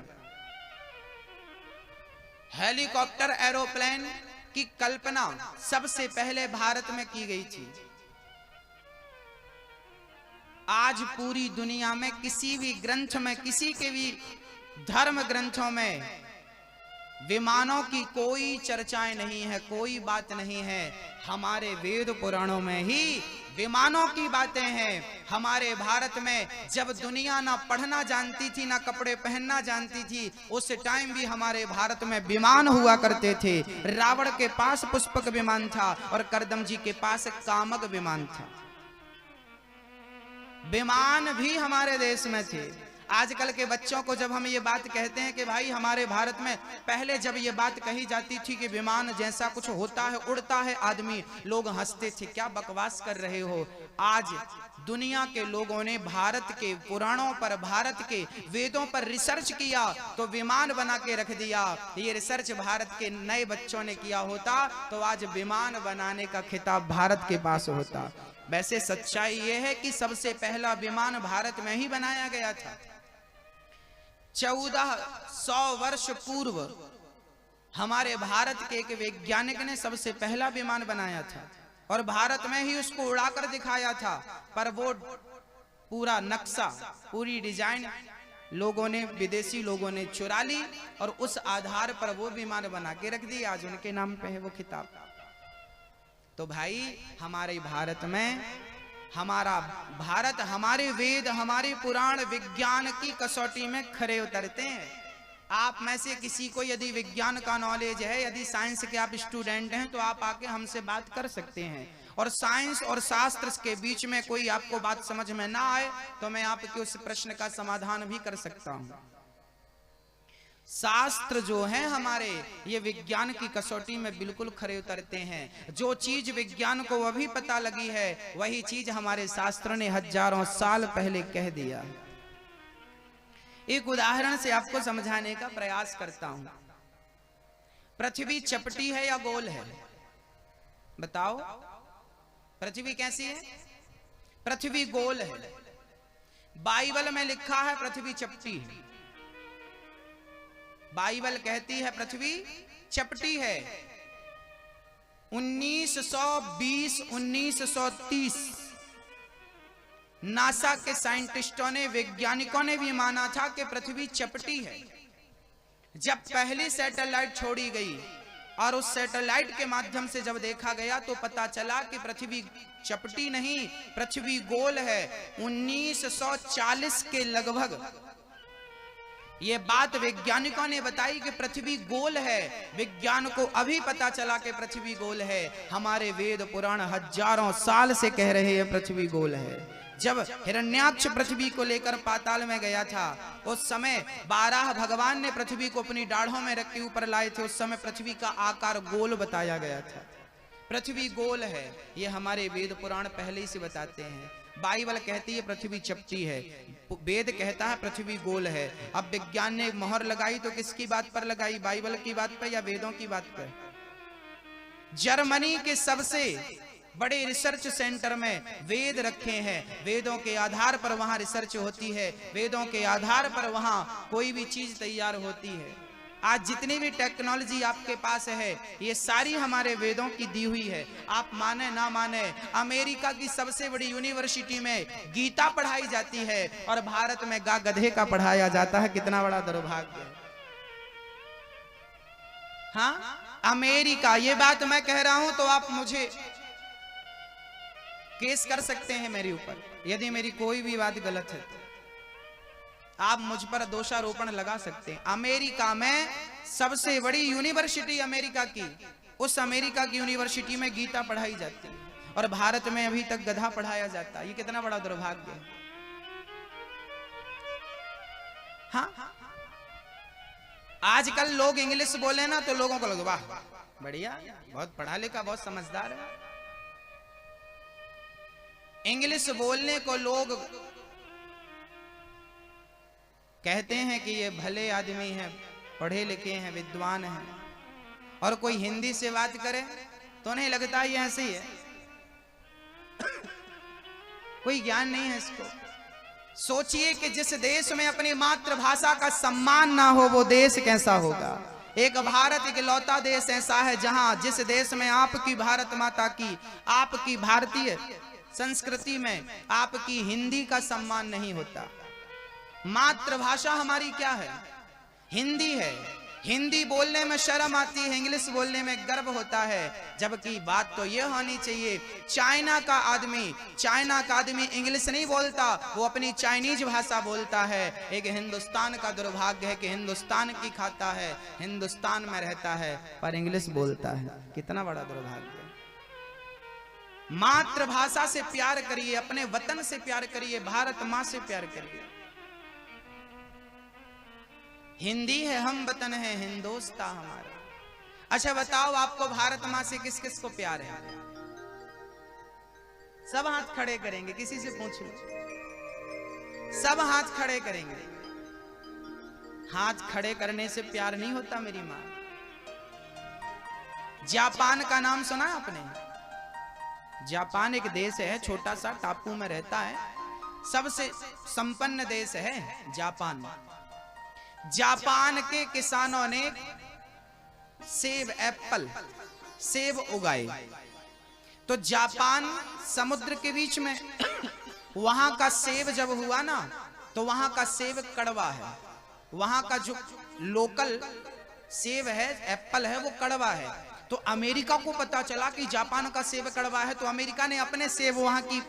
हेलीकॉप्टर एरोप्लेन की कल्पना सबसे पहले भारत में की गई थी। आज पूरी दुनिया में किसी भी ग्रंथ में, किसी के भी धर्म ग्रंथों में विमानों की कोई चर्चाएं नहीं है, कोई बात नहीं है। हमारे वेद पुराणों में ही विमानों की बातें हैं। हमारे भारत में जब दुनिया ना पढ़ना जानती थी, ना कपड़े पहनना जानती थी, उस टाइम भी हमारे भारत में विमान हुआ करते थे। रावण के पास पुष्पक विमान था और करदम जी के पास कामक विमान था। विमान भी हमारे देश में थे। आजकल के बच्चों को जब हम ये बात कहते हैं कि भाई हमारे भारत में, पहले जब ये बात कही जाती थी कि विमान जैसा कुछ होता है, उड़ता है आदमी, लोग हंसते थे, क्या बकवास कर रहे हो। आज दुनिया के लोगों ने भारत के पुराणों पर, भारत के वेदों पर रिसर्च किया तो विमान बना के रख दिया। ये रिसर्च भारत के नए बच्चों ने किया होता तो आज विमान बनाने का खिताब भारत के पास होता। वैसे सच्चाई ये है कि सबसे पहला विमान भारत में ही बनाया गया था। 1400 वर्ष पूर्व हमारे भारत के एक वैज्ञानिक ने सबसे पहला विमान बनाया था और भारत में ही उसको उड़ाकर दिखाया था। पर वो पूरा नक्शा, पूरी डिजाइन लोगों ने, विदेशी लोगों ने चुरा ली और उस आधार पर वो विमान बना के रख दी। आज उनके नाम पे है वो खिताब। तो भाई हमारे भारत में, हमारा भारत, हमारे वेद, हमारे पुराण विज्ञान की कसौटी में खरे उतरते हैं। आप में से किसी को यदि विज्ञान का नॉलेज है, यदि साइंस के आप स्टूडेंट हैं, तो आप आके हमसे बात कर सकते हैं। और साइंस और शास्त्र के बीच में कोई आपको बात समझ में ना आए तो मैं आपके उस प्रश्न का समाधान भी कर सकता हूं। शास्त्र जो है हमारे, ये विज्ञान की कसौटी में बिल्कुल खरे उतरते हैं। जो चीज विज्ञान को अभी पता लगी है, वही चीज हमारे शास्त्र ने हजारों साल पहले कह दिया। एक उदाहरण से आपको समझाने का प्रयास करता हूं। पृथ्वी चपटी है या गोल है? बताओ, पृथ्वी कैसी है? पृथ्वी गोल है। बाइबल में लिखा है पृथ्वी चपटी है। बाइबल कहती है पृथ्वी चपटी है। 1920, 1930 नासा के साइंटिस्टों ने, वैज्ञानिकों ने भी माना था कि पृथ्वी चपटी है। जब पहली सैटेलाइट छोड़ी गई और उस सैटेलाइट के माध्यम से जब देखा गया तो पता चला कि पृथ्वी चपटी नहीं, पृथ्वी गोल है। 1940 के लगभग ये बात वैज्ञानिकों ने बताई कि पृथ्वी गोल है। विज्ञान को अभी पता चला कि पृथ्वी गोल है। हमारे वेद पुराण हजारों साल से कह रहे हैं पृथ्वी गोल है। जब हिरण्याक्ष पृथ्वी को लेकर पाताल में गया था, उस समय 12 भगवान ने पृथ्वी को अपनी दाढ़ों में रख के ऊपर लाए थे। उस समय पृथ्वी का आकार गोल बताया गया था। पृथ्वी गोल है, ये हमारे वेद पुराण पहले ही से बताते हैं। बाइबल कहती है पृथ्वी चपटी है, वेद कहता है पृथ्वी गोल है। अब विज्ञान ने मोहर लगाई तो किसकी बात पर लगाई? बाइबल की बात पर या वेदों की बात पर? जर्मनी के सबसे बड़े रिसर्च सेंटर में वेद रखे हैं। वेदों के आधार पर वहां रिसर्च होती है, वेदों के आधार पर वहां कोई भी चीज तैयार होती है। आज जितनी भी टेक्नोलॉजी आपके पास है, ये सारी हमारे वेदों की दी हुई है। आप माने ना माने, अमेरिका की सबसे बड़ी यूनिवर्सिटी में गीता पढ़ाई जाती है और भारत में गधे का पढ़ाया जाता है। कितना बड़ा दुर्भाग्य है। हाँ, अमेरिका, ये बात मैं कह रहा हूं तो आप मुझे केस कर सकते हैं मेरे ऊपर, यदि मेरी कोई भी बात गलत है तो आप मुझ पर दोषारोपण लगा सकते हैं। अमेरिका में सबसे बड़ी यूनिवर्सिटी अमेरिका की, उस अमेरिका की यूनिवर्सिटी में गीता पढ़ाई जाती है और भारत में अभी तक गधा पढ़ाया जाता है। ये कितना बड़ा दुर्भाग्य है। हाँ, आजकल लोग इंग्लिश बोले ना तो लोगों को लगे वाह बढ़िया, बहुत पढ़ा लिखा, बहुत समझदार है। इंग्लिश बोलने को लोग कहते हैं कि ये भले आदमी हैं, पढ़े लिखे हैं, विद्वान हैं, और कोई हिंदी से बात करे तो नहीं लगता ये ऐसे ही है, कोई ज्ञान नहीं है इसको। सोचिए कि जिस देश में अपनी मातृभाषा का सम्मान ना हो वो देश कैसा होगा। एक भारत इकलौता देश ऐसा है जहां, जिस देश में आपकी भारत माता की, आपकी भारतीय संस्कृति में आपकी हिंदी का सम्मान नहीं होता। मातृभाषा हमारी क्या है? हिंदी है। हिंदी बोलने में शर्म आती है, इंग्लिश बोलने में गर्व होता है, जबकि बात तो यह होनी चाहिए चाइना का आदमी इंग्लिश नहीं बोलता, वो अपनी चाइनीज भाषा बोलता है। एक हिंदुस्तान का दुर्भाग्य है कि हिंदुस्तान की खाता है, हिंदुस्तान में रहता है, पर इंग्लिश बोलता है। कितना बड़ा दुर्भाग्य है। मातृभाषा से प्यार करिए, अपने वतन से प्यार करिए, भारत माँ से प्यार करिए। हिंदी है, हम वतन है, हिंदोस्ता हमारा। अच्छा बताओ, आपको भारत माँ से किस किस को प्यार है? सब हाथ खड़े करेंगे, किसी से पूछ लो, सब हाथ खड़े करेंगे। हाथ खड़े करने से प्यार नहीं होता मेरी माँ। जापान का नाम सुना है आपने? जापान एक देश है, छोटा सा टापू में रहता है, सबसे संपन्न देश है जापान। जापान के किसानों ने सेब उगाए, तो जापान समुद्र के बीच में वहां का सेब जब हुआ ना, तो वहां का सेब कड़वा है। वहां का जो लोकल सेब है, एप्पल है, वो कड़वा है। तो अमेरिका को पता चला कि जापान का सेब कड़वा है, तो अमेरिका ने अपने सेब वहां की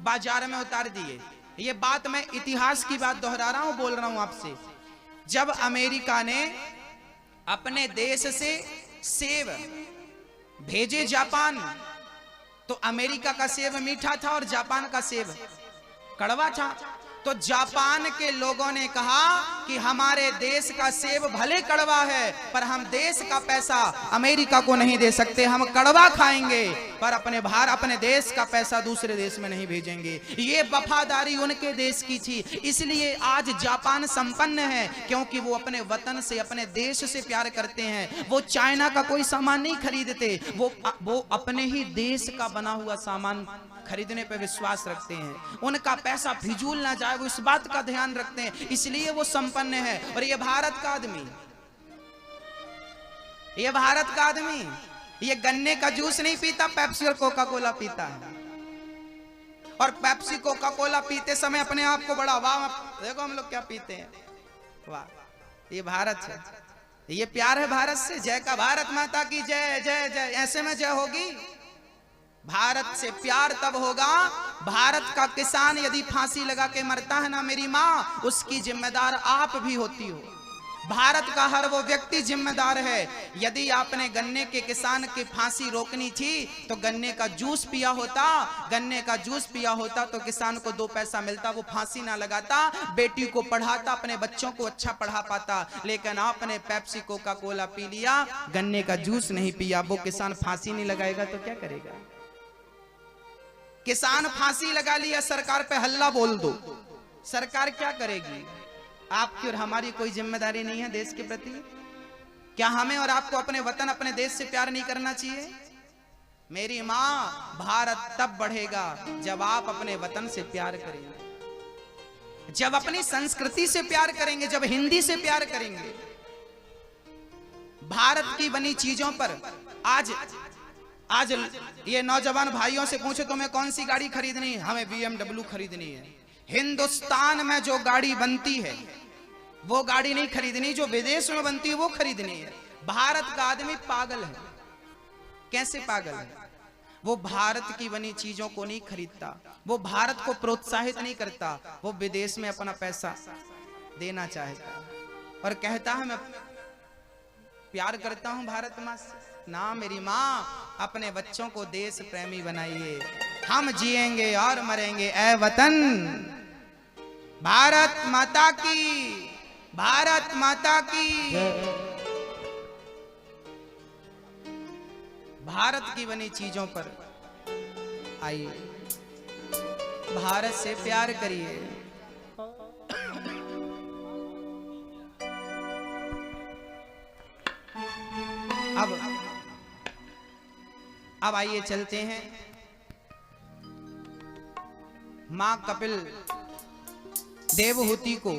बाजार में उतार दिए। ये बात मैं इतिहास की बात दोहरा रहा हूं, बोल रहा हूं आपसे। जब अमेरिका ने अपने देश से सेब भेजे जापान, तो अमेरिका का सेब मीठा था और जापान का सेब कड़वा था। तो जापान के लोगों ने कहा कि हमारे देश का सेब भले कड़वा है, पर हम देश का पैसा अमेरिका को नहीं दे सकते, हम कड़वा खाएंगे, पर अपने देश का पैसा दूसरे देश में नहीं भेजेंगे। ये वफादारी उनके देश की थी। इसलिए आज जापान संपन्न है, क्योंकि वो अपने वतन से, अपने देश से प्यार करते हैं। वो चाइना का कोई सामान नहीं खरीदते, वो अपने ही देश का बना हुआ सामान खरीदने पे विश्वास रखते हैं। उनका पैसा फिजूल ना जाए, वो इस बात का ध्यान रखते हैं, इसलिए वो संपन्न है। और ये भारत का आदमी ये गन्ने का जूस नहीं पीता, पेप्सी और कोका कोला पीता है। और पेप्सी कोका कोला पीते समय अपने आप को बड़ा वाह, देखो हम लोग क्या पीते हैं, वाह, ये भारत है, ये प्यार है भारत से। जय का भारत माता की जय, जय जय, ऐसे में जय होगी। भारत से प्यार तब होगा, भारत का किसान यदि फांसी लगा के मरता है ना मेरी माँ, उसकी जिम्मेदार आप भी होती हो। भारत का हर वो व्यक्ति जिम्मेदार है। यदि आपने गन्ने के किसान की फांसी रोकनी थी तो गन्ने का जूस पिया होता तो किसान को 2 पैसा मिलता, वो फांसी ना लगाता, बेटी को पढ़ाता, अपने बच्चों को अच्छा पढ़ा पाता। लेकिन आपने पेप्सी कोका कोला पी लिया, गन्ने का जूस नहीं पिया। वो किसान फांसी नहीं लगाएगा तो क्या करेगा? किसान फांसी लगा लिया, सरकार पे हल्ला बोल दो, सरकार क्या करेगी? आपकी और हमारी कोई जिम्मेदारी नहीं है देश के प्रति? क्या हमें और आपको अपने वतन, अपने देश से प्यार नहीं करना चाहिए? मेरी माँ, भारत तब बढ़ेगा जब आप अपने वतन से प्यार करेंगे, जब अपनी संस्कृति से प्यार करेंगे, जब हिंदी से प्यार करेंगे। भारत की बनी चीजों पर आज ये नौजवान भाइयों से पूछे तुम्हें कौन सी गाड़ी खरीदनी है? हमें BMW खरीदनी है। हिंदुस्तान में जो गाड़ी बनती है वो गाड़ी नहीं खरीदनी, जो विदेश में बनती है वो खरीदनी है। भारत का आदमी पागल है। कैसे पागल है? वो भारत की बनी चीजों को नहीं खरीदता, वो भारत को प्रोत्साहित नहीं करता, वो विदेश में अपना पैसा देना चाहता है और कहता है मैं प्यार करता हूं भारत माँ से। ना मेरी माँ, अपने बच्चों को देश प्रेमी बनाइए। हम जिएंगे और मरेंगे ऐ वतन। भारत माता की, भारत माता की। भारत की बनी चीजों पर आइए, भारत से प्यार करिए। अब आइए चलते हैं। मां कपिल देवहूति को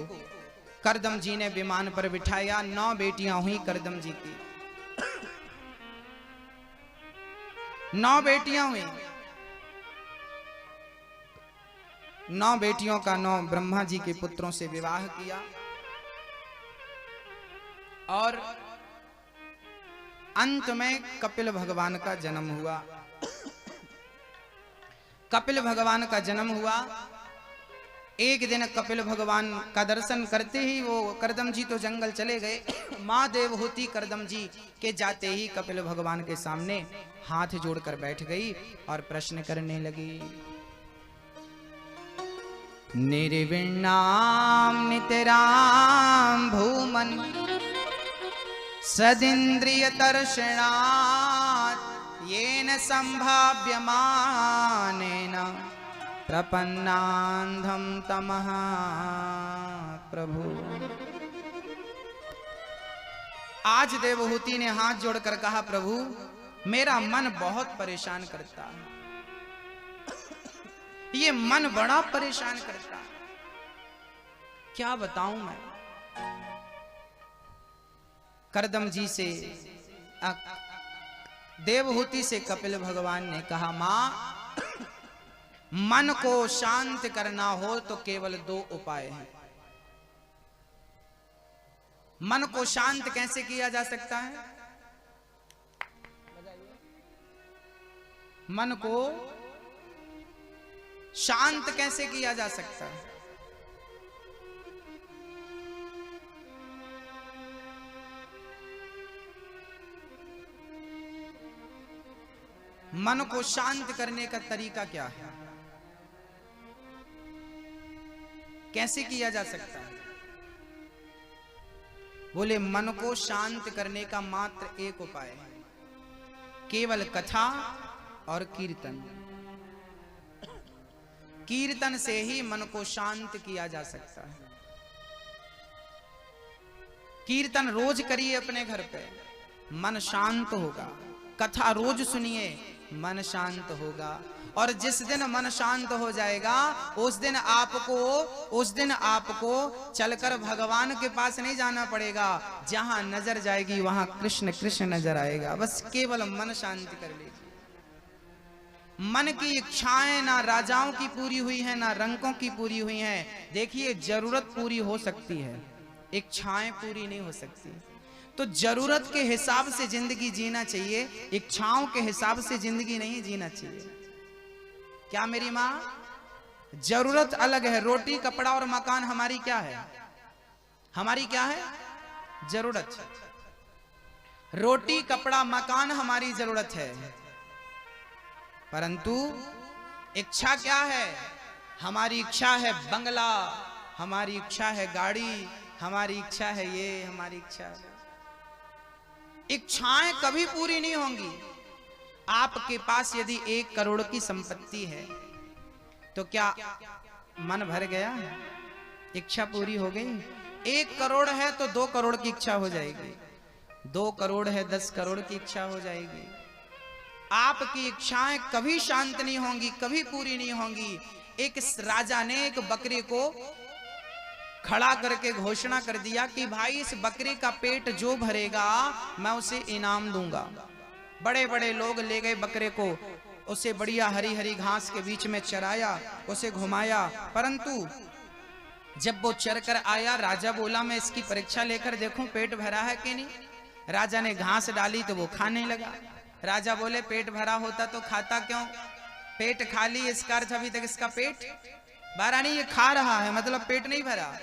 करदम जी ने विमान पर बिठाया। 9 बेटियां हुई करदम जी की, 9 बेटियां हुई। 9 बेटियों का 9 ब्रह्मा जी के पुत्रों से विवाह किया और अंत में कपिल भगवान का जन्म हुआ। कपिल भगवान का जन्म हुआ। एक दिन कपिल भगवान का दर्शन करते ही वो करदम जी तो जंगल चले गए। मां देवहूति करदम जी के जाते ही कपिल भगवान के सामने हाथ जोड़कर बैठ गई और प्रश्न करने लगी। निर्विण्णाम नितराम भूमन सदिन्द्रिय दर्शनात् येन संभाव्यमानेन प्रपन्नान्धं तमः प्रभु। आज देवहूति ने हाथ जोड़कर कहा, प्रभु मेरा मन बहुत परेशान करता है, ये मन बड़ा परेशान करता है, क्या बताऊं मैं। करदम जी से देवहूति से कपिल भगवान ने कहा, मां मन को शांत करना हो तो केवल 2 उपाय हैं। मन को शांत कैसे किया जा सकता है? मन को शांत कैसे किया जा सकता है? मन को शांत करने का तरीका क्या है? कैसे किया जा सकता है? बोले मन को शांत करने का मात्र एक उपाय है, केवल कथा और कीर्तन। कीर्तन से ही मन को शांत किया जा सकता है। कीर्तन रोज करिए अपने घर पे, मन शांत होगा। कथा रोज सुनिए, मन शांत होगा। और जिस दिन मन शांत हो जाएगा उस दिन आपको चलकर भगवान के पास नहीं जाना पड़ेगा। जहां नजर जाएगी वहां कृष्ण कृष्ण नजर आएगा। बस केवल मन शांत कर लीजिए। मन की इच्छाएं ना राजाओं की पूरी हुई है, ना रंकों की पूरी हुई है। देखिए, जरूरत पूरी हो सकती है, इच्छाएं पूरी नहीं हो सकती। तो जरूरत के हिसाब से जिंदगी जीना चाहिए, इच्छाओं के हिसाब से जिंदगी नहीं जीना चाहिए। क्या मेरी माँ? जरूरत अलग है। रोटी कपड़ा और मकान हमारी क्या है? हमारी क्या है? जरूरत। रोटी कपड़ा मकान हमारी जरूरत है, परंतु इच्छा क्या है? हमारी इच्छा है बंगला, हमारी इच्छा है गाड़ी, हमारी इच्छा है ये, हमारी इच्छा है। इच्छाएं कभी पूरी नहीं होंगी। आपके पास यदि 1 करोड़ की संपत्ति है तो क्या मन भर गया? इच्छा पूरी हो गई? 1 करोड़ है तो 2 करोड़ की इच्छा हो जाएगी, 2 करोड़ है 10 करोड़ की इच्छा हो जाएगी। आपकी इच्छाएं कभी शांत नहीं होंगी, कभी पूरी नहीं होंगी। एक राजा ने एक बकरे को खड़ा करके घोषणा कर दिया कि भाई इस बकरे का पेट जो भरेगा मैं उसे इनाम दूंगा। बड़े बड़े लोग ले गए बकरे को, उसे बढ़िया हरी हरी घास के बीच में चराया, उसे घुमाया। परंतु जब वो चर कर आया, राजा बोला मैं इसकी परीक्षा लेकर देखूं पेट भरा है कि नहीं। राजा ने घास डाली तो वो खाने लगा। राजा बोले पेट भरा होता तो खाता क्यों, पेट खाली इसका अर्थ अभी तक इसका पेट भरा नहीं, ये खा रहा है मतलब पेट नहीं भरा।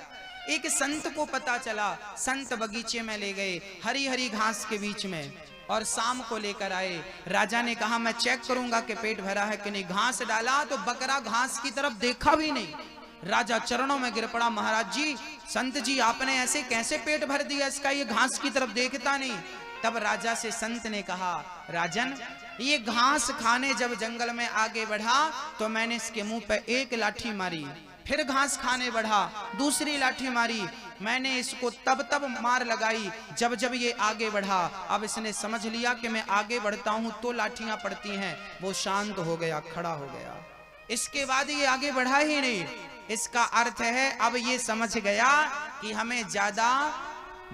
एक संत को पता चला, संत बगीचे में ले गए हरी हरी घास के बीच में और शाम को लेकर आए। राजा ने कहा मैं चेक करूंगा कि पेट भरा है कि नहीं। घास डाला तो बकरा घास की तरफ देखा भी नहीं। राजा चरणों में गिर पड़ा, महाराज जी, संत जी, आपने ऐसे कैसे पेट भर दिया इसका, ये घास की तरफ देखता नहीं। तब राजा से संत ने कहा, राजन, ये घास खाने जब जंगल में आगे बढ़ा तो मैंने इसके मुंह पे एक लाठी मारी, फिर घास खाने बढ़ा, दूसरी लाठी मारी, मैंने इसको तब तब मार लगाई जब जब ये आगे बढ़ा। अब इसने समझ लिया कि मैं आगे बढ़ता हूं तो लाठियां पड़ती हैं। वो शांत हो गया, खड़ा हो गया। इसके बाद ये आगे बढ़ा ही नहीं। इसका अर्थ है अब ये समझ गया कि हमें ज्यादा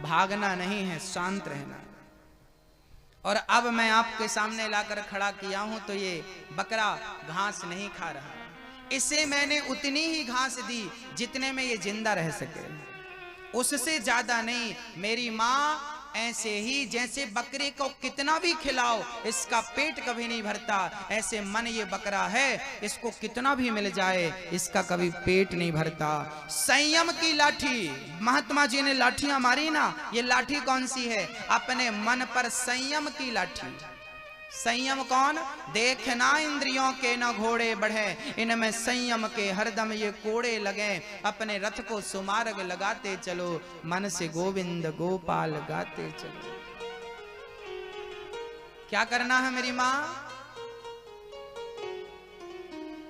भागना नहीं है, शांत रहना है। और अब मैं आपके सामने लाकर खड़ा किया हूं तो ये बकरा घास नहीं खा रहा, इसे मैंने उतनी ही घास दी जितने में ये जिंदा रह सके, उससे ज्यादा नहीं। मेरी माँ ऐसे ही जैसे बकरे को कितना भी खिलाओ इसका पेट कभी नहीं भरता, ऐसे मन ये बकरा है, इसको कितना भी मिल जाए इसका कभी पेट नहीं भरता। संयम की लाठी, महात्मा जी ने लाठियां मारी ना, ये लाठी कौन सी है, अपने मन पर संयम की लाठी। संयम कौन, देखना इंद्रियों के न घोड़े बढ़े, इनमें संयम के हरदम ये कोड़े लगे। अपने रथ को सुमार्ग लगाते चलो, मन से गोविंद गोपाल गाते चलो। क्या करना है मेरी माँ,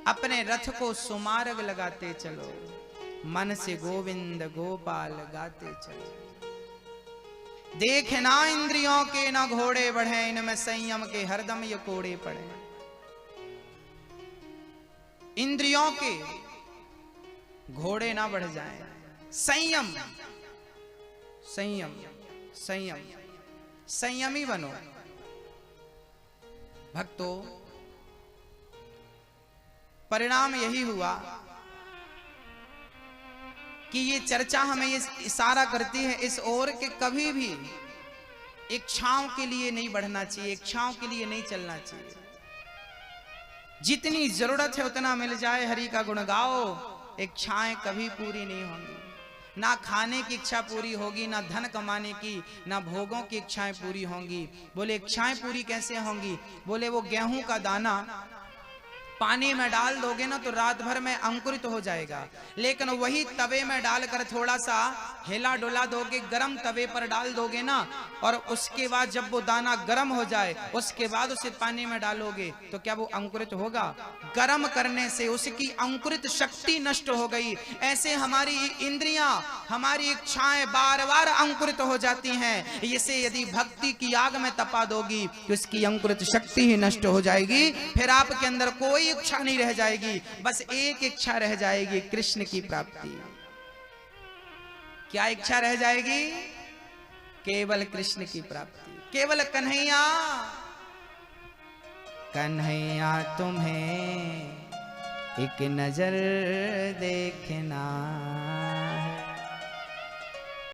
अपने रथ को सुमार्ग लगाते चलो, मन से गोविंद गोपाल गाते चलो। देखना इंद्रियों के ना घोड़े बढ़े, इनमें संयम के हरदम ये कोड़े पड़े। इंद्रियों के घोड़े ना बढ़ जाएं, संयम संयम संयम संयमी बनो। भक्तों, परिणाम यही हुआ कि ये चर्चा हमें ये इशारा करती है इस ओर कि कभी भी इच्छाओं के लिए नहीं बढ़ना चाहिए, इच्छाओं के लिए नहीं चलना चाहिए। जितनी जरूरत है उतना मिल जाए, हरि का गुण गाओ, इच्छाएं कभी पूरी नहीं होंगी। ना खाने की इच्छा पूरी होगी, ना धन कमाने की, ना भोगों की इच्छाएं पूरी होंगी। बोले इच्छाएं पूरी कैसे होंगी, बोले वो गेहूं का दाना पानी में डाल दोगे ना तो रात भर में अंकुरित हो जाएगा, लेकिन वही तवे में डालकर थोड़ा सा हिला डुला दोगे, गरम तवे पर डाल दोगे ना, और उसके बाद जब वो दाना गरम हो जाए उसके बाद उसे पानी में डालोगे तो क्या वो अंकुरित होगा? गरम करने से उसकी अंकुरित शक्ति नष्ट हो गई। ऐसे हमारी इंद्रियां, हमारी इच्छाएं बार बार अंकुरित हो जाती हैं। इसे यदि भक्ति की आग में तपा दोगी तो इसकी अंकुरित शक्ति ही नष्ट हो जाएगी, फिर आपके अंदर कोई इच्छा नहीं रह जाएगी, बस एक इच्छा रह जाएगी, कृष्ण की प्राप्ति। क्या इच्छा रह जाएगी? केवल कृष्ण की प्राप्ति, केवल कन्हैया। कन्हैया तुम्हें एक नजर देखना है,